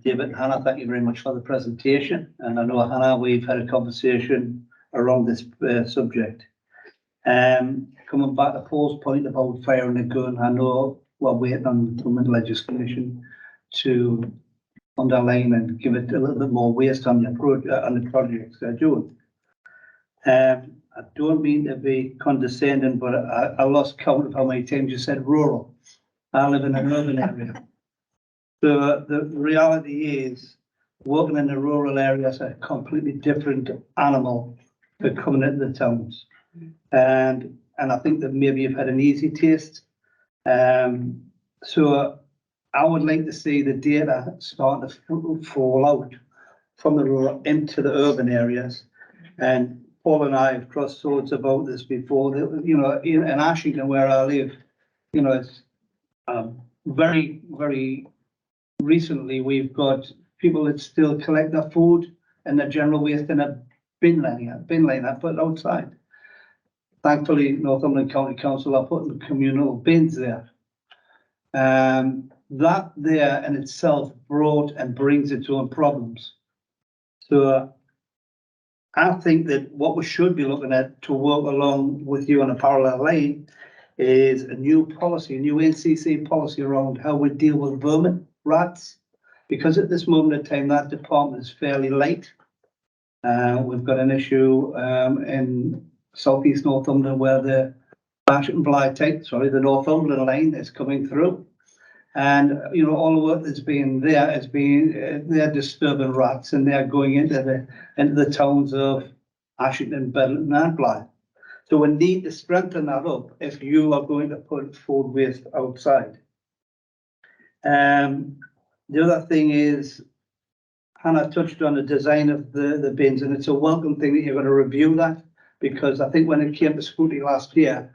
David, Hannah, thank you very much for the presentation. And I know, Hannah, we've had a conversation around this subject. Coming back to Paul's point about firing a gun, I know we're waiting on government legislation to underline and give it a little bit more weight on the projects they're doing. I don't mean to be condescending, but I lost count of how many times you said rural. I live in an urban area. So the reality is, working in the rural areas is a completely different animal to coming into the towns. And I think that maybe you've had an easy taste. So I would like to see the data start to fall out from the rural into the urban areas. And Paul and I have crossed swords about this before. You know, in Ashington, where I live, you know, it's very, very recently we've got people that still collect their food and their general waste in a bin liner put outside. Thankfully, Northumberland County Council are putting communal bins there. That there in itself brought and brings its own problems. So I think that what we should be looking at to work along with you on a parallel line is a new policy, a new NCC policy around how we deal with vermin, rats, because at this moment in time, that department is fairly light. We've got an issue in southeast Northumberland where the the Northumberland line is coming through. And, you know, all the work that's being there has been, they're disturbing rats and they're going into the towns of Ashington, Bedlington and Blyth. So we need to strengthen that up if you are going to put food waste outside. The other thing is, Hannah touched on the design of the bins, and it's a welcome thing that you're going to review that, because I think when it came to scrutiny last year,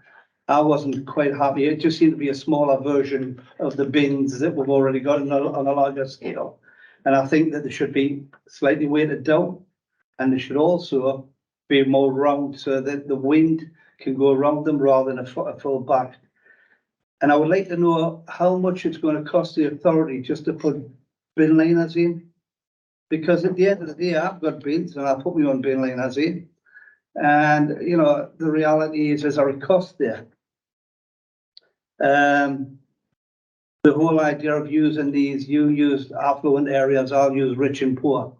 I wasn't quite happy. It just seemed to be a smaller version of the bins that we've already got on a larger scale. And I think that they should be slightly weighted down, and they should also be more round so that the wind can go around them rather than a full back. And I would like to know how much it's going to cost the authority just to put bin liners in. Because at the end of the day, I've got bins and I put my own bin liners in. And, you know, the reality is there's a cost there. The whole idea of using these, you use affluent areas, I'll use rich and poor.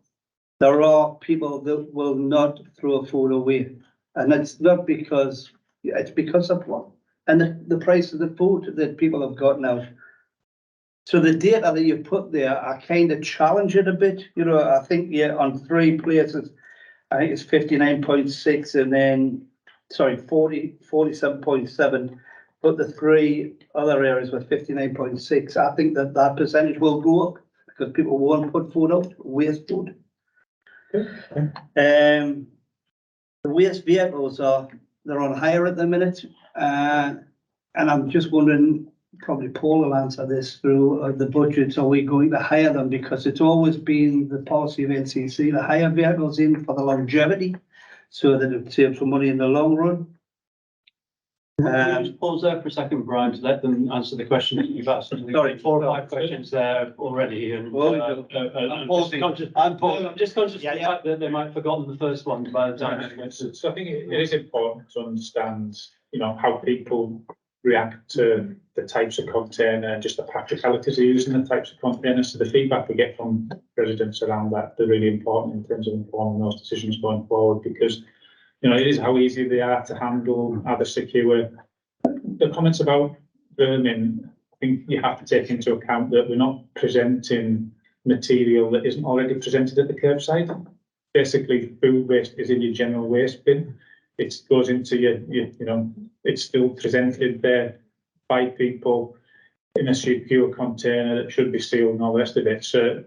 There are people that will not throw food away. And it's not because, it's because of what? And the price of the food that people have got now. So the data that you put there, I kind of challenge it a bit. You know, I think, yeah, on 3 places, I think it's 59.6 and then, sorry, 47.7. But the 3 other areas were 59.6. I think that that percentage will go up because people won't put food out, waste food. The waste vehicles they're on hire at the minute. And I'm just wondering, probably Paul will answer this through the budgets. Are we going to hire them? Because it's always been the policy of NCC to hire vehicles in for the longevity so that it saves some money in the long run. Just pause there for a second, Brian, to let them answer the question that you've asked. Sorry, 4 or 5 questions there already. And I'm just conscious of the fact that they might have forgotten the first one by the time. So I think it is important to understand, you know, how people react to the types of container, just the practicalities of using the types of containers. So the feedback we get from residents around that, they're really important in terms of informing those decisions going forward, because, you know, it is how easy they are to handle, are they secure. The comments about vermin, I think you have to take into account that we're not presenting material that isn't already presented at the curbside. Basically, food waste is in your general waste bin. It goes into your, you know, it's still presented there by people in a secure container that should be sealed and all the rest of it. So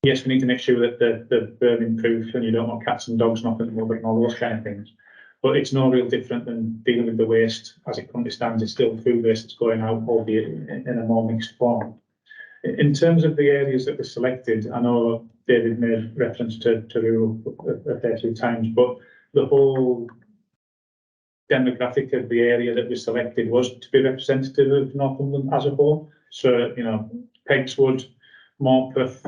yes, we need to make sure that the vermin proof and you don't want cats and dogs knocking them over and all those kind of things. But it's no real different than dealing with the waste as it currently stands. It's still food waste that's going out, albeit in a more mixed form. In terms of the areas that were selected, I know David made reference to rural a fair few times, but the whole demographic of the area that was selected was to be representative of Northumberland as a whole. So, you know, Pegswood, Morpeth,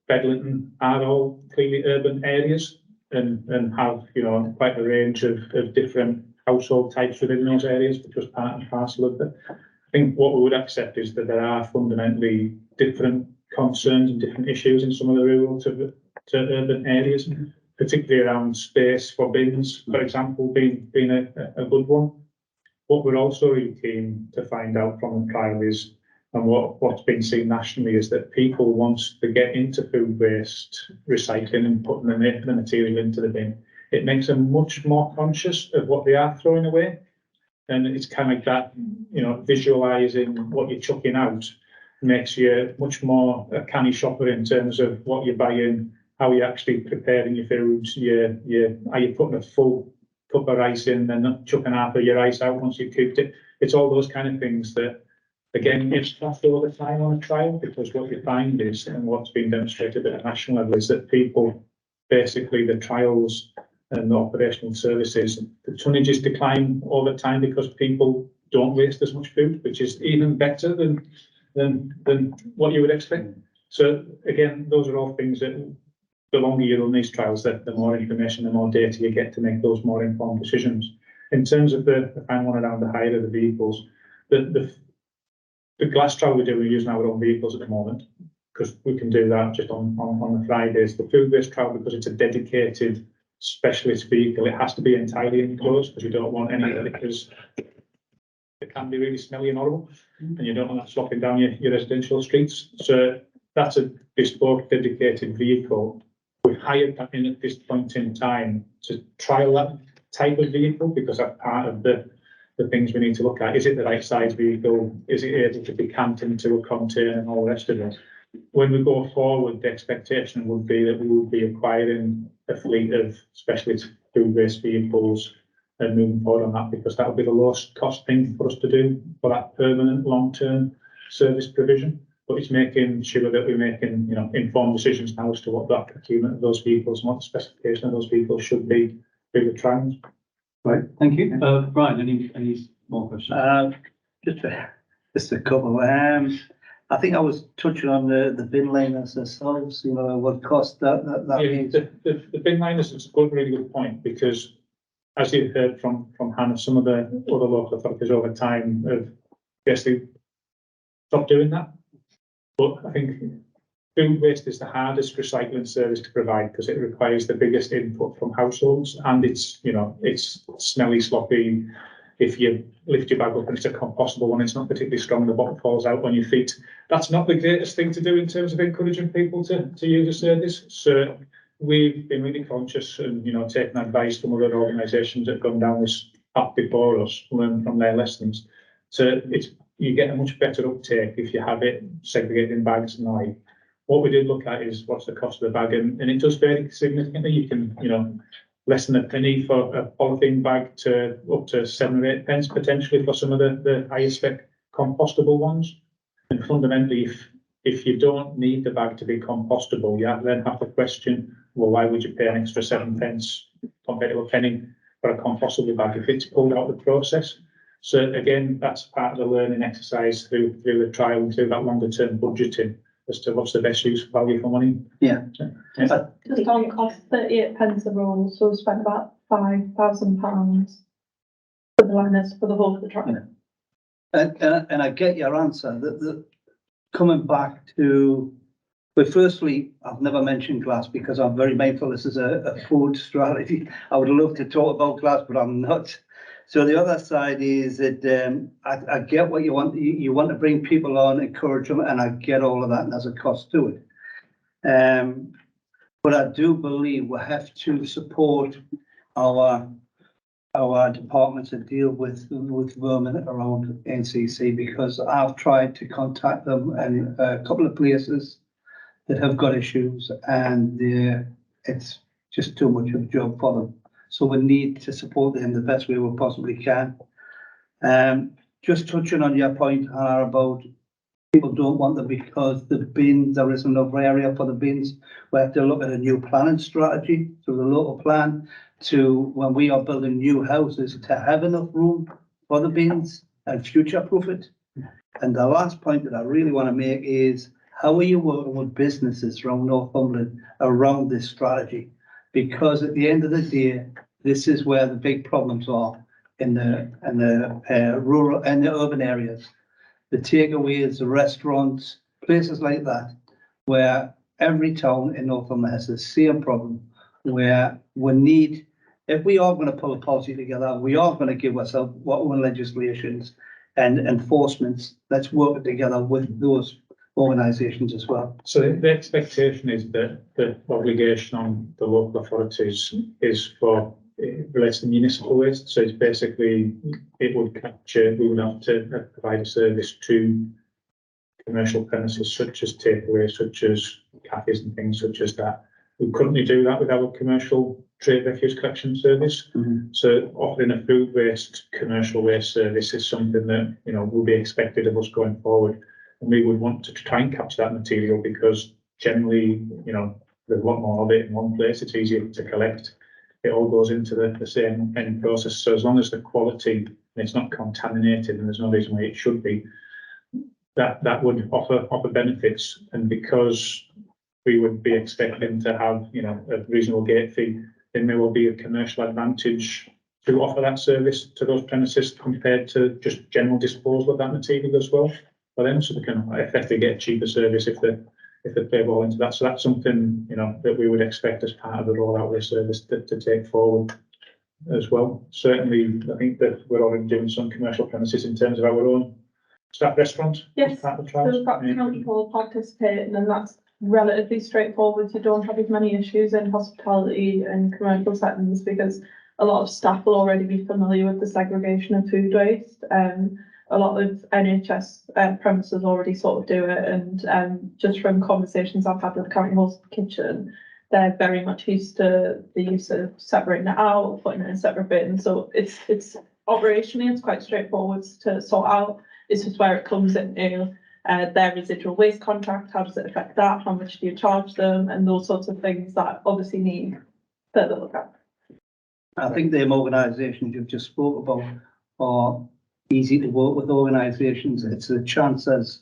Bedlington are all clearly urban areas and have, you know, quite a range of different household types within those areas, which was part and parcel of it. I think what we would accept is that there are fundamentally different concerns and different issues in some of the rural to urban areas, particularly around space for bins, for example, being a good one. What we're also really keen to find out from the trial is, and what's been seen nationally, is that people, once they get into food waste recycling and putting the material into the bin, it makes them much more conscious of what they are throwing away. And it's kind of like that, you know, visualizing what you're chucking out makes you much more a canny shopper in terms of what you're buying, how you're actually preparing your foods, are you putting a full cup of rice in and not chucking half of your rice out once you've cooked it. It's all those kind of things that, again, it's passed all the time on a trial, because what you find is, and what's been demonstrated at a national level, is that people, basically the trials and the operational services, the tonnages decline all the time because people don't waste as much food, which is even better than what you would expect. So again, those are all things that the longer you run these trials, the more information, the more data you get to make those more informed decisions. In terms of the final one around the hire of the vehicles, the glass trial we're doing, we're using our own vehicles at the moment, because we can do that just on the Fridays. The food waste trial, because it's a dedicated specialist vehicle, it has to be entirely enclosed, because you don't want any liquors. It can be really smelly and horrible, and you don't want that slopping down your residential streets. So that's a bespoke, dedicated vehicle. We've hired that in at this point in time to trial that type of vehicle, because that's part of the things we need to look at. Is it the right size vehicle? Is it able to be camped into a container and all the rest of it? when we go forward, the expectation would be that we would be acquiring a fleet of specialist food waste vehicles and moving forward on that, because that would be the lowest cost thing for us to do for that permanent long-term service provision. But it's making sure that we're making, informed decisions now as to what that procurement of those vehicles and what the specification of those vehicles should be through the trials. Right, thank you. Brian, any more questions? Just a couple. I think I was touching on the bin liners themselves, what cost that means. The bin liners is a really good point, because as you heard from Hannah, some of the other local authorities over time have basically stopped doing that. But I think food waste is the hardest recycling service to provide, because it requires the biggest input from households, and it's smelly, sloppy. If you lift your bag up and it's a compostable one, it's not particularly strong, the bottom falls out on your feet. That's not the greatest thing to do in terms of encouraging people to use a service. So we've been really conscious and, taking advice from other organisations that have gone down this path before us, learn from their lessons. So you get a much better uptake if you have it segregated in bags and like. What we did look at is what's the cost of the bag, and it does vary significantly. You can, less than a penny for a polythene bag to up to 7 or 8 pence potentially for some of the higher spec compostable ones. And fundamentally, if you don't need the bag to be compostable, you then have to question, well, why would you pay an extra 7 pence compared to a penny for a compostable bag if it's pulled out of the process? So again, that's part of the learning exercise through the trial and through that longer term budgeting as to what's the best use of value for money. Yeah. Just on cost, 38 pence a roll, so we spent about £5,000 for the liners for the whole of the trial. And I get your answer, that coming back to, but firstly, I've never mentioned glass because I'm very mindful this is a food strategy. I would love to talk about glass, but I'm not. So the other side is that I get what you want. You want to bring people on, encourage them, and I get all of that, and there's a cost to it. But I do believe we have to support our departments that deal with vermin around NCC, because I've tried to contact them and a couple of places that have got issues, and it's just too much of a job for them. So we need to support them the best way we possibly can. Just touching on your point, Hannah, about people don't want them because the bins, there isn't enough area for the bins. We have to look at a new planning strategy through the local plan to, when we are building new houses, to have enough room for the bins and future-proof it. And the last point that I really want to make is, how are you working with businesses around Northumberland around this strategy? Because at the end of the day, this is where the big problems are in the rural and the urban areas. The takeaways, the restaurants, places like that, where every town in Northumberland has the same problem, where we need, if we are going to pull a policy together, we are going to give ourselves what own legislations and enforcements. Let's work together with those organisations as well. So the expectation is that the obligation on the local authorities is for, it relates to municipal waste. So it's basically, it would capture, we would have to provide a service to commercial premises such as takeaway, such as cafes and things such as that. We currently do that with our commercial trade refuse collection service. So offering a food waste, commercial waste service is something that, will be expected of us going forward. And we would want to try and capture that material because generally, there's a lot more of it in one place. It's easier to collect. It all goes into the same end process. So as long as the quality and it's not contaminated, and there's no reason why it should be, that would offer benefits. And because we would be expecting to have, a reasonable gate fee, then there will be a commercial advantage to offer that service to those premises compared to just general disposal of that material as well for them, so they can effectively get a cheaper service if they play ball into that. So that's something, that we would expect as part of the rollout of the service to take forward as well. Certainly, I think that we're already doing some commercial premises in terms of our own staff restaurants. Yes, part of the so trials. we've got county hall participating, and that's relatively straightforward. You don't have as many issues in hospitality and commercial settings because a lot of staff will already be familiar with the segregation of food waste. a lot of NHS premises already sort of do it, and just from conversations I've had with the County Hospital Kitchen, they're very much used to the use of separating it out, putting it in separate bins. So it's operationally it's quite straightforward to sort out. It's just where it comes into their residual waste contract. How does it affect that? How much do you charge them? And those sorts of things that obviously need further look at. I think them organisations you've just spoke about are easy to work with organisations. It's the chances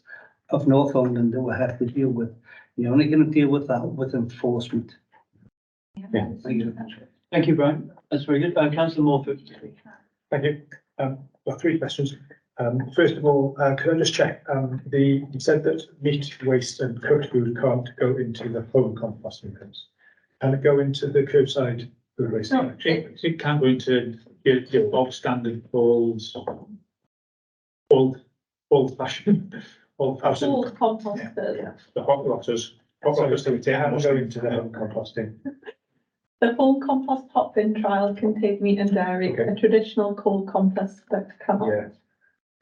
of Northumberland that we have to deal with. You're only going to deal with that with enforcement. Yeah. Thank you. Thank you, Brian. That's very good. Councillor Morford. Thank you. Well, 3 questions. First of all, can I just check, you said that meat waste and cooked food can't go into the home composting bins. Can it go into the curbside food waste? No. It can go into your bog standard old fashioned, Full composter. the hot rotters. Hot rotters So they haven't go into the home composting. The full compost hot bin trial can take meat and dairy. Okay. A traditional cold compost that cannot. Yeah.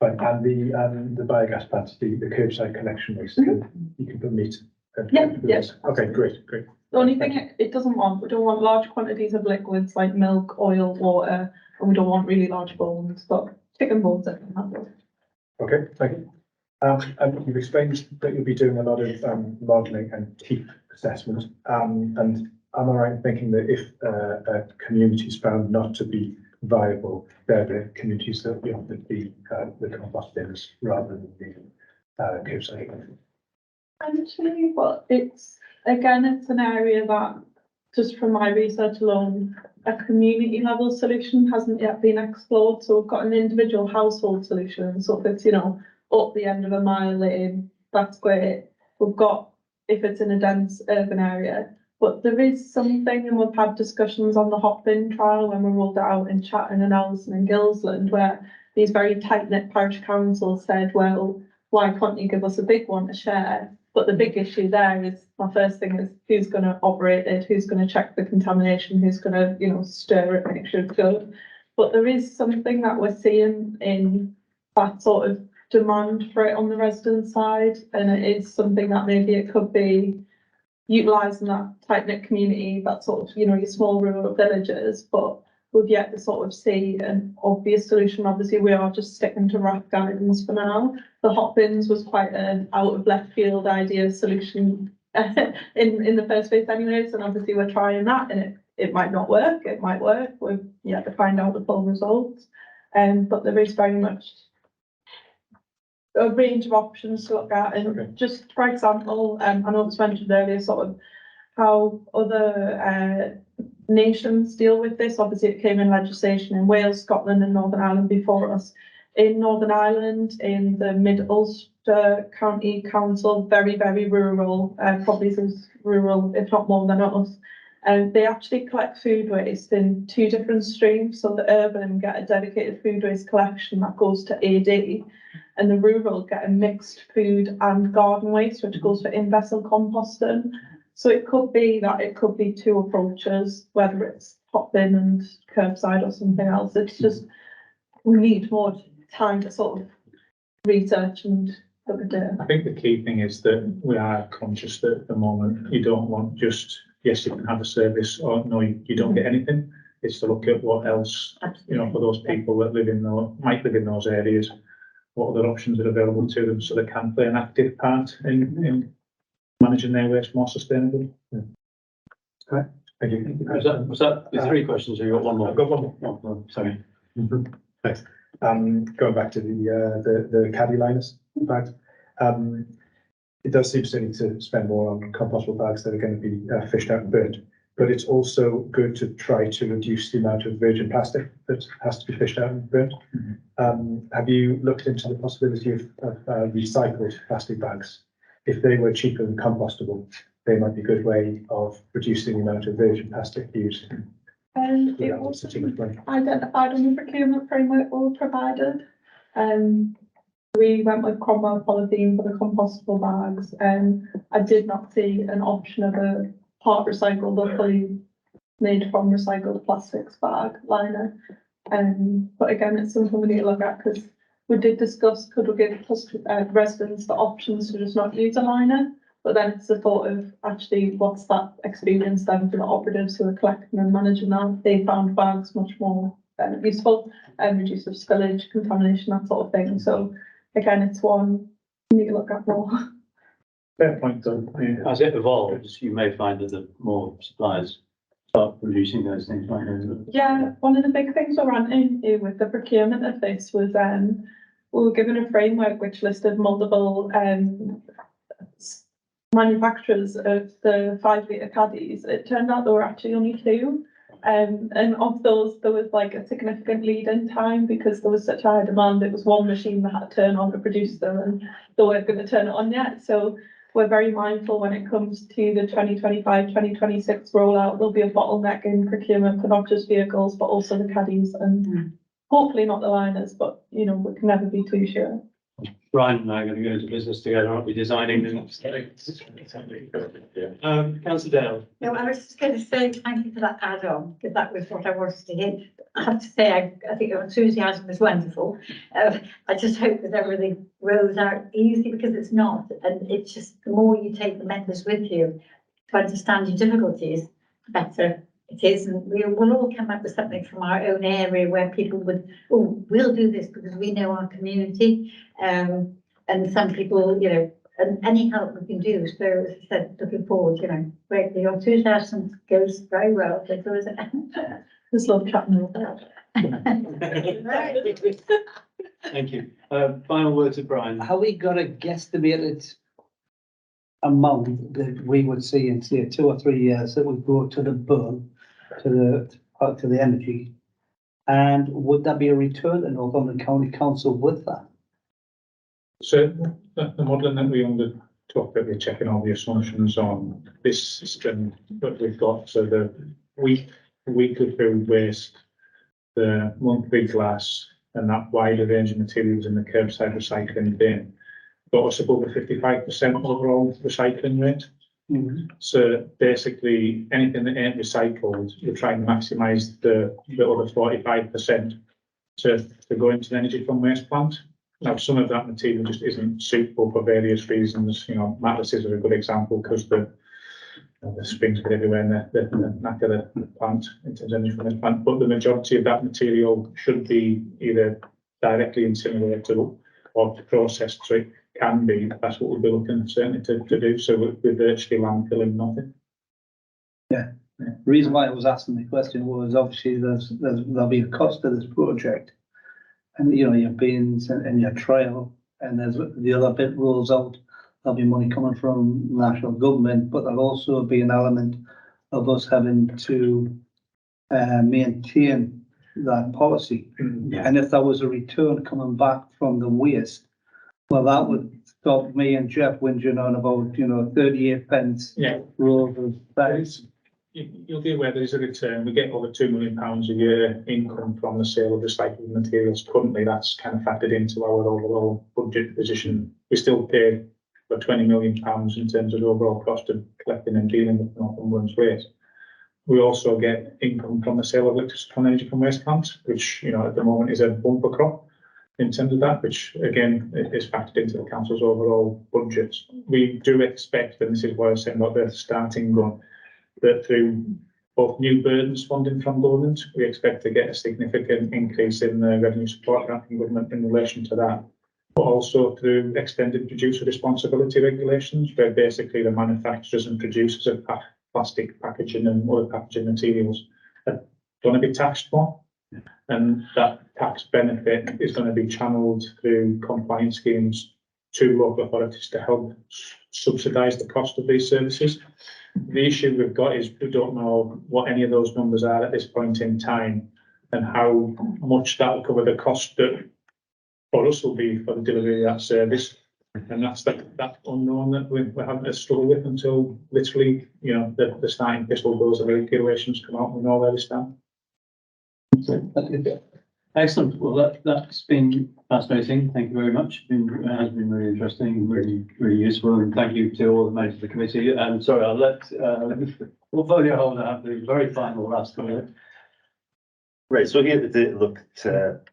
Fine. And the biogas plants, the curbside collection waste, you can put meat. Yeah, yes. Okay, great. The only thing it doesn't want, we don't want large quantities of liquids like milk, oil, water, and we don't want really large bones, but chicken bones that can handle. Okay, thank you. And you've explained that you'll be doing a lot of modelling and heat assessment. And am I right in thinking that if a community is found not to be viable, they're the communities that you know that the compost bins rather than the curbside? Actually, but it's an area that, just from my research alone, a community level solution hasn't yet been explored. So we've got an individual household solution. So if it's, up the end of a mile lane, that's great. We've got, if it's in a dense urban area, but there is something, and we've had discussions on the hot bin trial when we rolled it out in Chatton and Ellison and Gilsland, where these very tight-knit parish councils said, well, why can't you give us a big one to share? But the big issue there is, my first thing is who's going to operate it, who's going to check the contamination, who's going to, stir it, make sure it's good. But there is something that we're seeing in that sort of demand for it on the resident side, and it is something that maybe it could be utilising that tight-knit community, that sort of, your small rural villages, but we've yet to sort of see an obvious solution. Obviously, we are just sticking to RAF guidance for now. The hot bins was quite an out of left field idea solution in the first place anyways, and obviously we're trying that, and it might not work, it might work, we've yet to find out the full results. But there is very much a range of options to look at, and just for example, I know it was mentioned earlier, sort of how other nations deal with this. Obviously, it came in legislation in Wales, Scotland, and Northern Ireland before us. In Northern Ireland, in the Mid Ulster County Council, very, very rural, probably as rural, if not more than us. And they actually collect food waste in 2 different streams. So the urban get a dedicated food waste collection that goes to AD, and the rural get a mixed food and garden waste, which goes for in-vessel composting. So it could be that it could be 2 approaches, whether it's hot bin and curbside or something else. It's just, we need more time to sort of research and look at it. I think the key thing is that we are conscious that at the moment you don't want just, yes, you can have a service, or no, you don't get anything. It's to look at what else, for those people that might live in those areas, what other options are available to them, so they can play an active part in managing their waste more sustainably. Okay, thank you. Was that the 3 questions, or you got one more? I've got one more. Oh, sorry. Thanks. Going back to the caddy liners bags, it does seem silly to spend more on compostable bags that are going to be fished out and burnt, but it's also good to try to reduce the amount of virgin plastic that has to be fished out and burnt. Have you looked into the possibility of recycled plastic bags? If they were cheaper than compostable, they might be a good way of reducing the amount of virgin plastic used. It was identified on the procurement framework we were provided. We went with Cromwell polythene for the compostable bags, and I did not see an option of a part recycled or fully made from recycled plastics bag liner. But again, it's something we need to look at, because We did discuss, could we give residents the options to just not use a liner? But then it's the thought of actually what's that experience then for the operatives who are collecting and managing that? They found bags much more useful and reduce of spillage, contamination, that sort of thing. So again, it's one you need to look at more. Fair point though. Yeah. As it evolves, you may find that the more suppliers start producing those things, right? Yeah, one of the big things we ran into with the procurement of this was we were given a framework which listed multiple manufacturers of the 5 litre caddies. It turned out there were actually only 2. And of those, there was like a significant lead in time because there was such high demand. It was one machine that had to turn on to produce them and they weren't going to turn it on yet. So we're very mindful when it comes to the 2025-2026 rollout. There'll be a bottleneck in procurement for not just vehicles, but also the caddies and hopefully not the liners, but you know, we can never be too sure. Brian and I are going to go into business together, aren't we, designing the next Councillor Dale. No, I was just going to say thank you for that add-on, because that was what I wanted to hear. I have to say, I think your enthusiasm was wonderful. I just hope that everything rolls out easy, because it's not. And it's just the more you take the members with you to understand your difficulties, the better it is. And we'll all come up with something from our own area where people would, oh, we'll do this because we know our community. And some people, you know, and any help we can do. So as I said, looking forward, you know, great. Your 2000 goes very well. Just love chatting about Thank you. Final word to Brian. How we got a guesstimated amount that we would see in, say, 2 or 3 years that would go to the burn, to the energy? And would there be a return to Northumberland County Council with that? So the modelling that we undertook, that we're checking all the assumptions on this system that we've got. So the weekly food waste, the monthly glass, and that wider range of materials in the curbside recycling bin got us above the 55% overall recycling rate. So basically, anything that ain't recycled, we're trying to maximise the other 45% to go into an energy from waste plant. Now, some of that material just isn't suitable for various reasons. You know, mattresses are a good example because the springs get everywhere in the back of the plant in terms of energy from the plant. But the majority of that material should be either directly incinerated or processed. So it can be. That's what we'll be looking certainly to do. So we're virtually landfilling nothing. Yeah. The reason why I was asking the question was obviously there'll be a cost to this project. And you know, your bins and your trail, and there's the other bit rolls out, there'll be money coming from national government, but there'll also be an element of us having to maintain that policy. And if there was a return coming back from the waste, well, that would stop me and Jeff whinging on about, you know, 38 pence. Yeah. Roll of bags. You'll be aware there is a return. We get over £2 million a year income from the sale of recycled materials. Currently, that's kind of factored into our overall budget position. We still pay for £20 million in terms of the overall cost of collecting and dealing with Northumberland's waste. We also get income from the sale of electricity from energy from waste plants, which, you know, at the moment is a bumper crop in terms of that, which again is factored into the council's overall budget. We do expect, and this is why I was saying about the starting gun, that through both new burdens funding from government, we expect to get a significant increase in the revenue support grant from government in relation to that, but also through extended producer responsibility regulations, where basically the manufacturers and producers of plastic packaging and other packaging materials are going to be taxed more. And that tax benefit is going to be channeled through compliance schemes to local authorities to help subsidise the cost of these services. The issue we've got is we don't know what any of those numbers are at this point in time and how much that will cover the cost that for us will be for the delivery of that service. And that's that unknown that we're having to struggle with until literally, you know, the starting pistol goes and the regulations come out and we know where we stand. Excellent. Well, that's been fascinating. Thank you very much. It has been really interesting, really useful. And thank you to all the members of the committee. And sorry, I'll let portfolio holder have the very final last minute. Right. So here to look at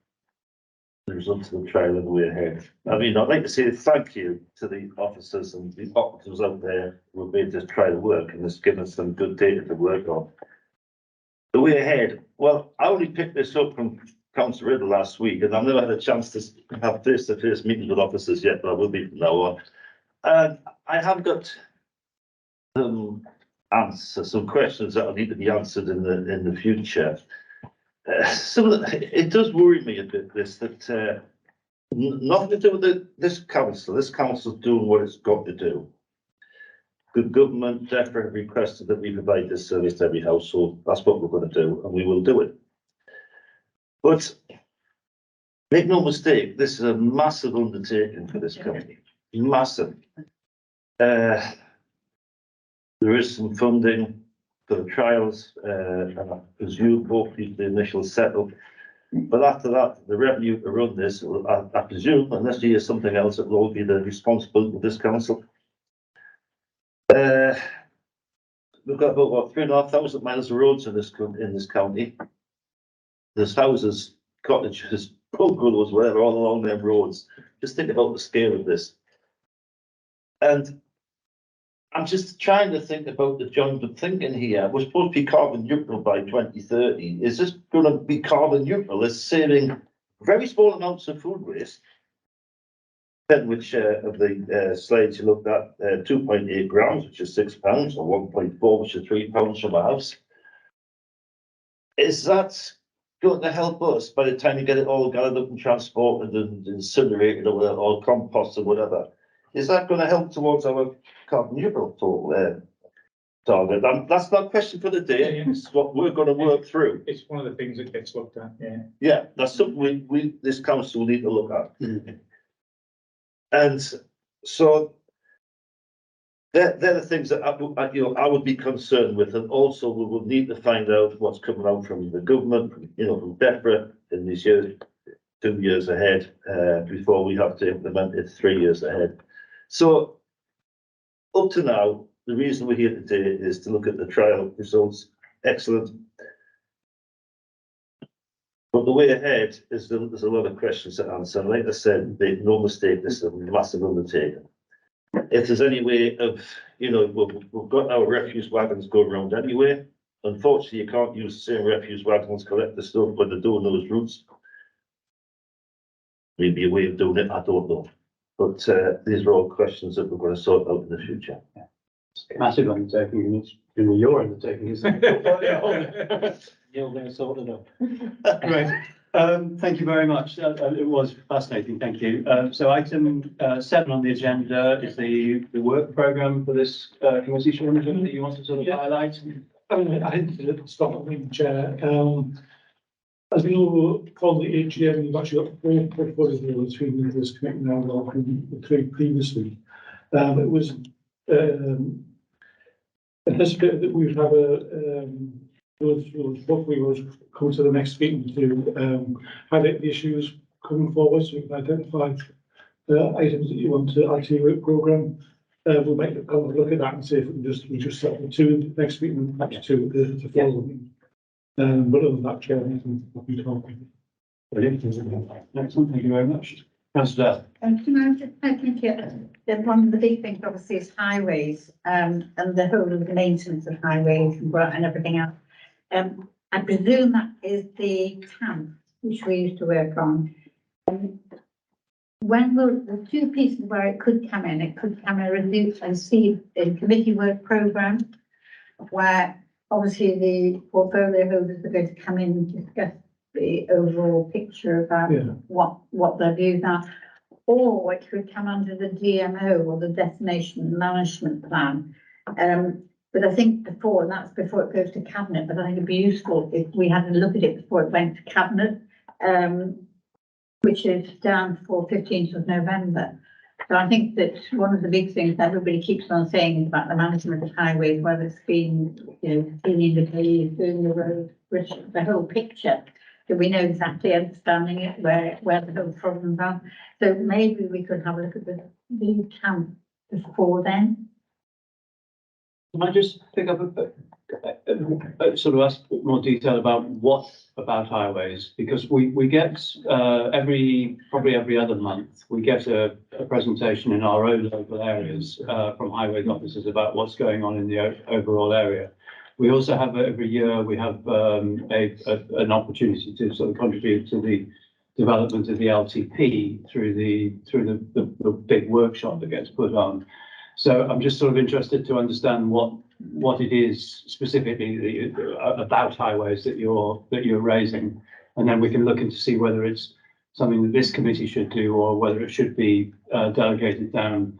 the results of the trial and the way ahead. I mean, I'd like to say thank you to the officers and the operatives out there who have made this trial work and has given us some good data to work on. The way ahead, well, I only picked this up from Councillor Riddle last week, and I've never had a chance to have face-to-face meetings with officers yet, but I will be from now on. And I have got some answers, some questions that will need to be answered in the future. It does worry me a bit, that nothing to do with this council. This council's doing what it's got to do. Good government therefore have requested that we provide this service to every household. That's what we're going to do, and we will do it. But make no mistake, this is a massive undertaking for this company. Massive. There is some funding for the trials, and I presume hopefully the initial setup. But after that, the revenue to run this, I presume, unless you hear something else, it will all be the responsibility of this council. We've got about what 3,500 miles of roads in this county. There's houses, cottages, bungalows, whatever, all along them roads. Just think about the scale of this. And I'm just trying to think about the John thinking here. We're supposed to be carbon neutral by 2030. Is this going to be carbon neutral? It's saving very small amounts of food waste. Depending which of the slides you looked at, 2.8 grams, which is £6, or 1.4, which is £3 from a house. Is that going to help us by the time you get it all gathered up and transported and incinerated or composted or whatever? Is that going to help towards our carbon neutral total target? And that's not a question for the day. It's what we're going to work through. It's one of the things that gets looked at, yeah. Yeah, that's something we this council need to look at. And so they're the things that I would be concerned with, and also we will need to find out what's coming out from the government, from DEFRA in these years, 2 years ahead, before we have to implement it 3 years ahead. So up to now, the reason we're here today is to look at the trial results. Excellent. But the way ahead is there's a lot of questions to answer. And like I said, make no mistake, this is a massive undertaking. If there's any way of, we've got our refuse wagons going around anyway. Unfortunately, you can't use the same refuse wagons to collect the stuff when they're doing those routes. Maybe a way of doing it, I don't know. But these are all questions that we're going to sort out in the future. Massive undertaking, and it's your undertaking, isn't it? You're going to sort it out. Great. Thank you very much. It was fascinating. Thank you. So item 7 on the agenda is the work programme for this committee. Sean, that you want to sort of highlight? I didn't stop at the chair. As we know, from the AGM, we've actually got 4 portfolios between this committee now and the 3 previously. It was anticipated that we would have those portfolios come to the next meeting to highlight the issues coming forward, so we can identify items that you want to add to your work programme. We might have a look at that and see if we can just set the 2 next meeting and perhaps 2 the following. But other than that, Chair, I think we'll be talking. Brilliant. Excellent. Thank you very much. Councillor. Can I just thank you? That one of the big things obviously is highways, and the whole of the maintenance of highways and everything else. I presume that is the camp which we used to work on. When will the 2 pieces where it could come in a reduce and see a committee work programme where obviously the portfolio holders are going to come in and discuss the overall picture about what their views are, or it could come under the DMO or the Destination Management Plan. But I think before, and that's before it goes to Cabinet, but I think it'd be useful if we had a look at it before it went to Cabinet, which is down for 15th of November. So I think that one of the big things that everybody keeps on saying is about the management of highways, whether it's been, cleaning the police, doing the road, the whole picture, that we know exactly understanding it, where the whole problems are. So maybe we could have a look at the camp before then. Can I just pick up sort of ask more detail about what about highways, because we get, probably every other month, we get a presentation in our own local areas, from highways officers about what's going on in the overall area. We also have, every year, we have, an opportunity to sort of contribute to the development of the LTP through the big workshop that gets put on. So I'm just sort of interested to understand what it is specifically about highways that you're raising, and then we can look into see whether it's something that this committee should do or whether it should be delegated down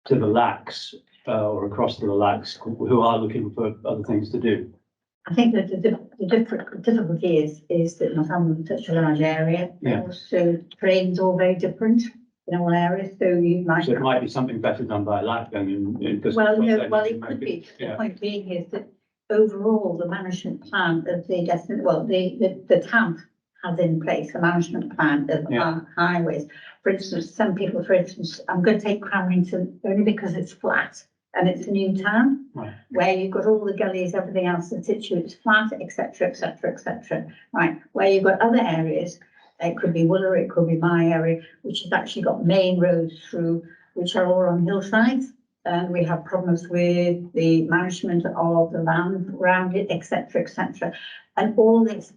to the LACs or across to the LACs who are looking for other things to do. I think that the difficulty is that Northampton is such a large area. Yeah. Also, terrain's all very different in all areas, so you might. So it might be something better done by LAC then. Well, no, well, it could be. The point being is that overall, the management plan of the town has in place a management plan of our highways. For instance, some people, for instance, I'm going to take Cramlington only because it's flat and it's a new town, Right. where you've got all the gullies, everything else in situ, it's flat, etc., etc., etc. Right, where you've got other areas, it could be Wooler, it could be my area, which has actually got main roads through, which are all on hillsides. And we have problems with the management of the land around it, etc., etc. And all this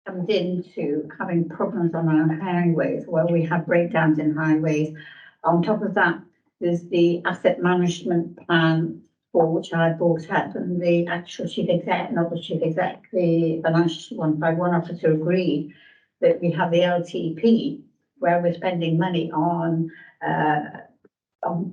comes into having problems on our highways, where we have breakdowns in highways. On top of that, there's the asset management plan, for which I brought up, and the actual chief exec, not the chief exec, the financial 151 officer agreed that we have the LTP, where we're spending money on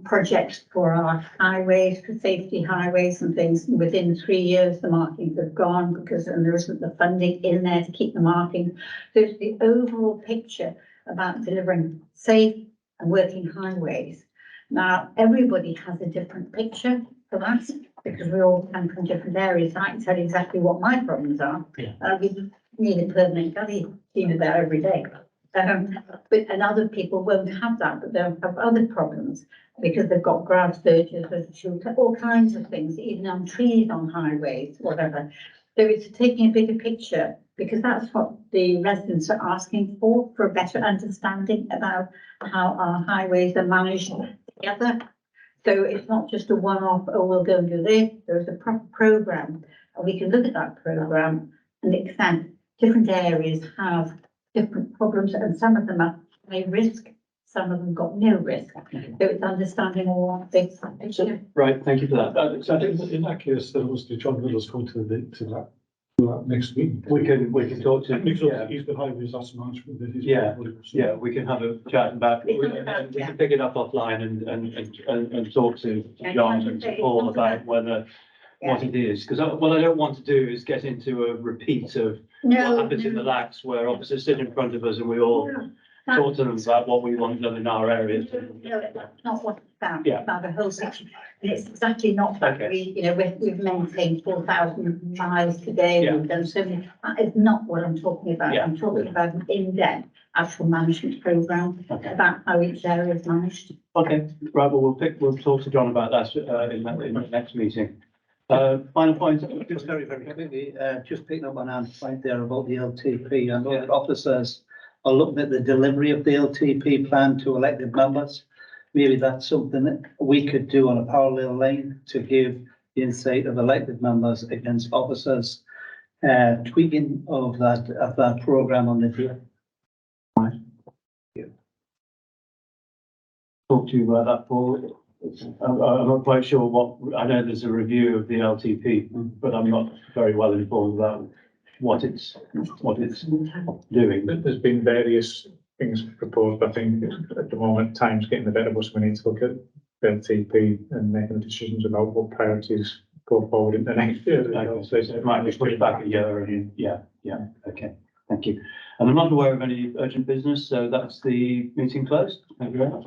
projects for our highways, for safety highways and things. Within 3 years, the markings have gone and there isn't the funding in there to keep the markings. So it's the overall picture about delivering safe and working highways. Now, everybody has a different picture for that, because we all come from different areas. I can tell you exactly what my problems are. Yeah. We need a permanent gully cleaner there every day. And other people won't have that, but they'll have other problems because they've got grass verges, all kinds of things, even on trees on highways, whatever. So it's taking a bigger picture, because that's what the residents are asking for a better understanding about how our highways are managed together. So it's not just a one-off, oh, we'll go and do this. There's a proper programme, and we can look at that programme and extend. Different areas have different problems, and some of them are high risk, some of them got no risk. So it's understanding all things. Right, thank you for that. So I think in that case, there was the John Miller's going to that next week. We can talk to. Because he's the highways asset management. Yeah, we can have a chat about, we can pick it up offline and talk to John and to Paul about whether, what it is. Because what I don't want to do is get into a repeat of what happens in the LACs, where officers sit in front of us and we all talk to them about what we want done in our areas. No, that's not what it's about. Yeah. It's about the whole section. And it's exactly not that we've maintained 4,000 miles today. Yeah. We've done so many. That is not what I'm talking about. Yeah. I'm talking about an in-depth actual management programme about how each area is managed. Okay, right, well, we'll talk to John about that in the next meeting. Final point. Just very quickly, just picking up on Anne's point there about the LTP. I know that officers are looking at the delivery of the LTP plan to elected members. Maybe that's something that we could do on a parallel line to give the insight of elected members against officers, tweaking of that programme on the day. Right. Yeah. Talk to you about that, Paul. I'm not quite sure I know there's a review of the LTP, but I'm not very well informed about what it's doing. There's been various things proposed, but I think at the moment, time's getting the better of us. We need to look at LTP and making decisions about what priorities go forward in the next year. So it might be pushed back a year and okay, thank you. And I'm not aware of any urgent business, so that's the meeting closed. Thank you very much.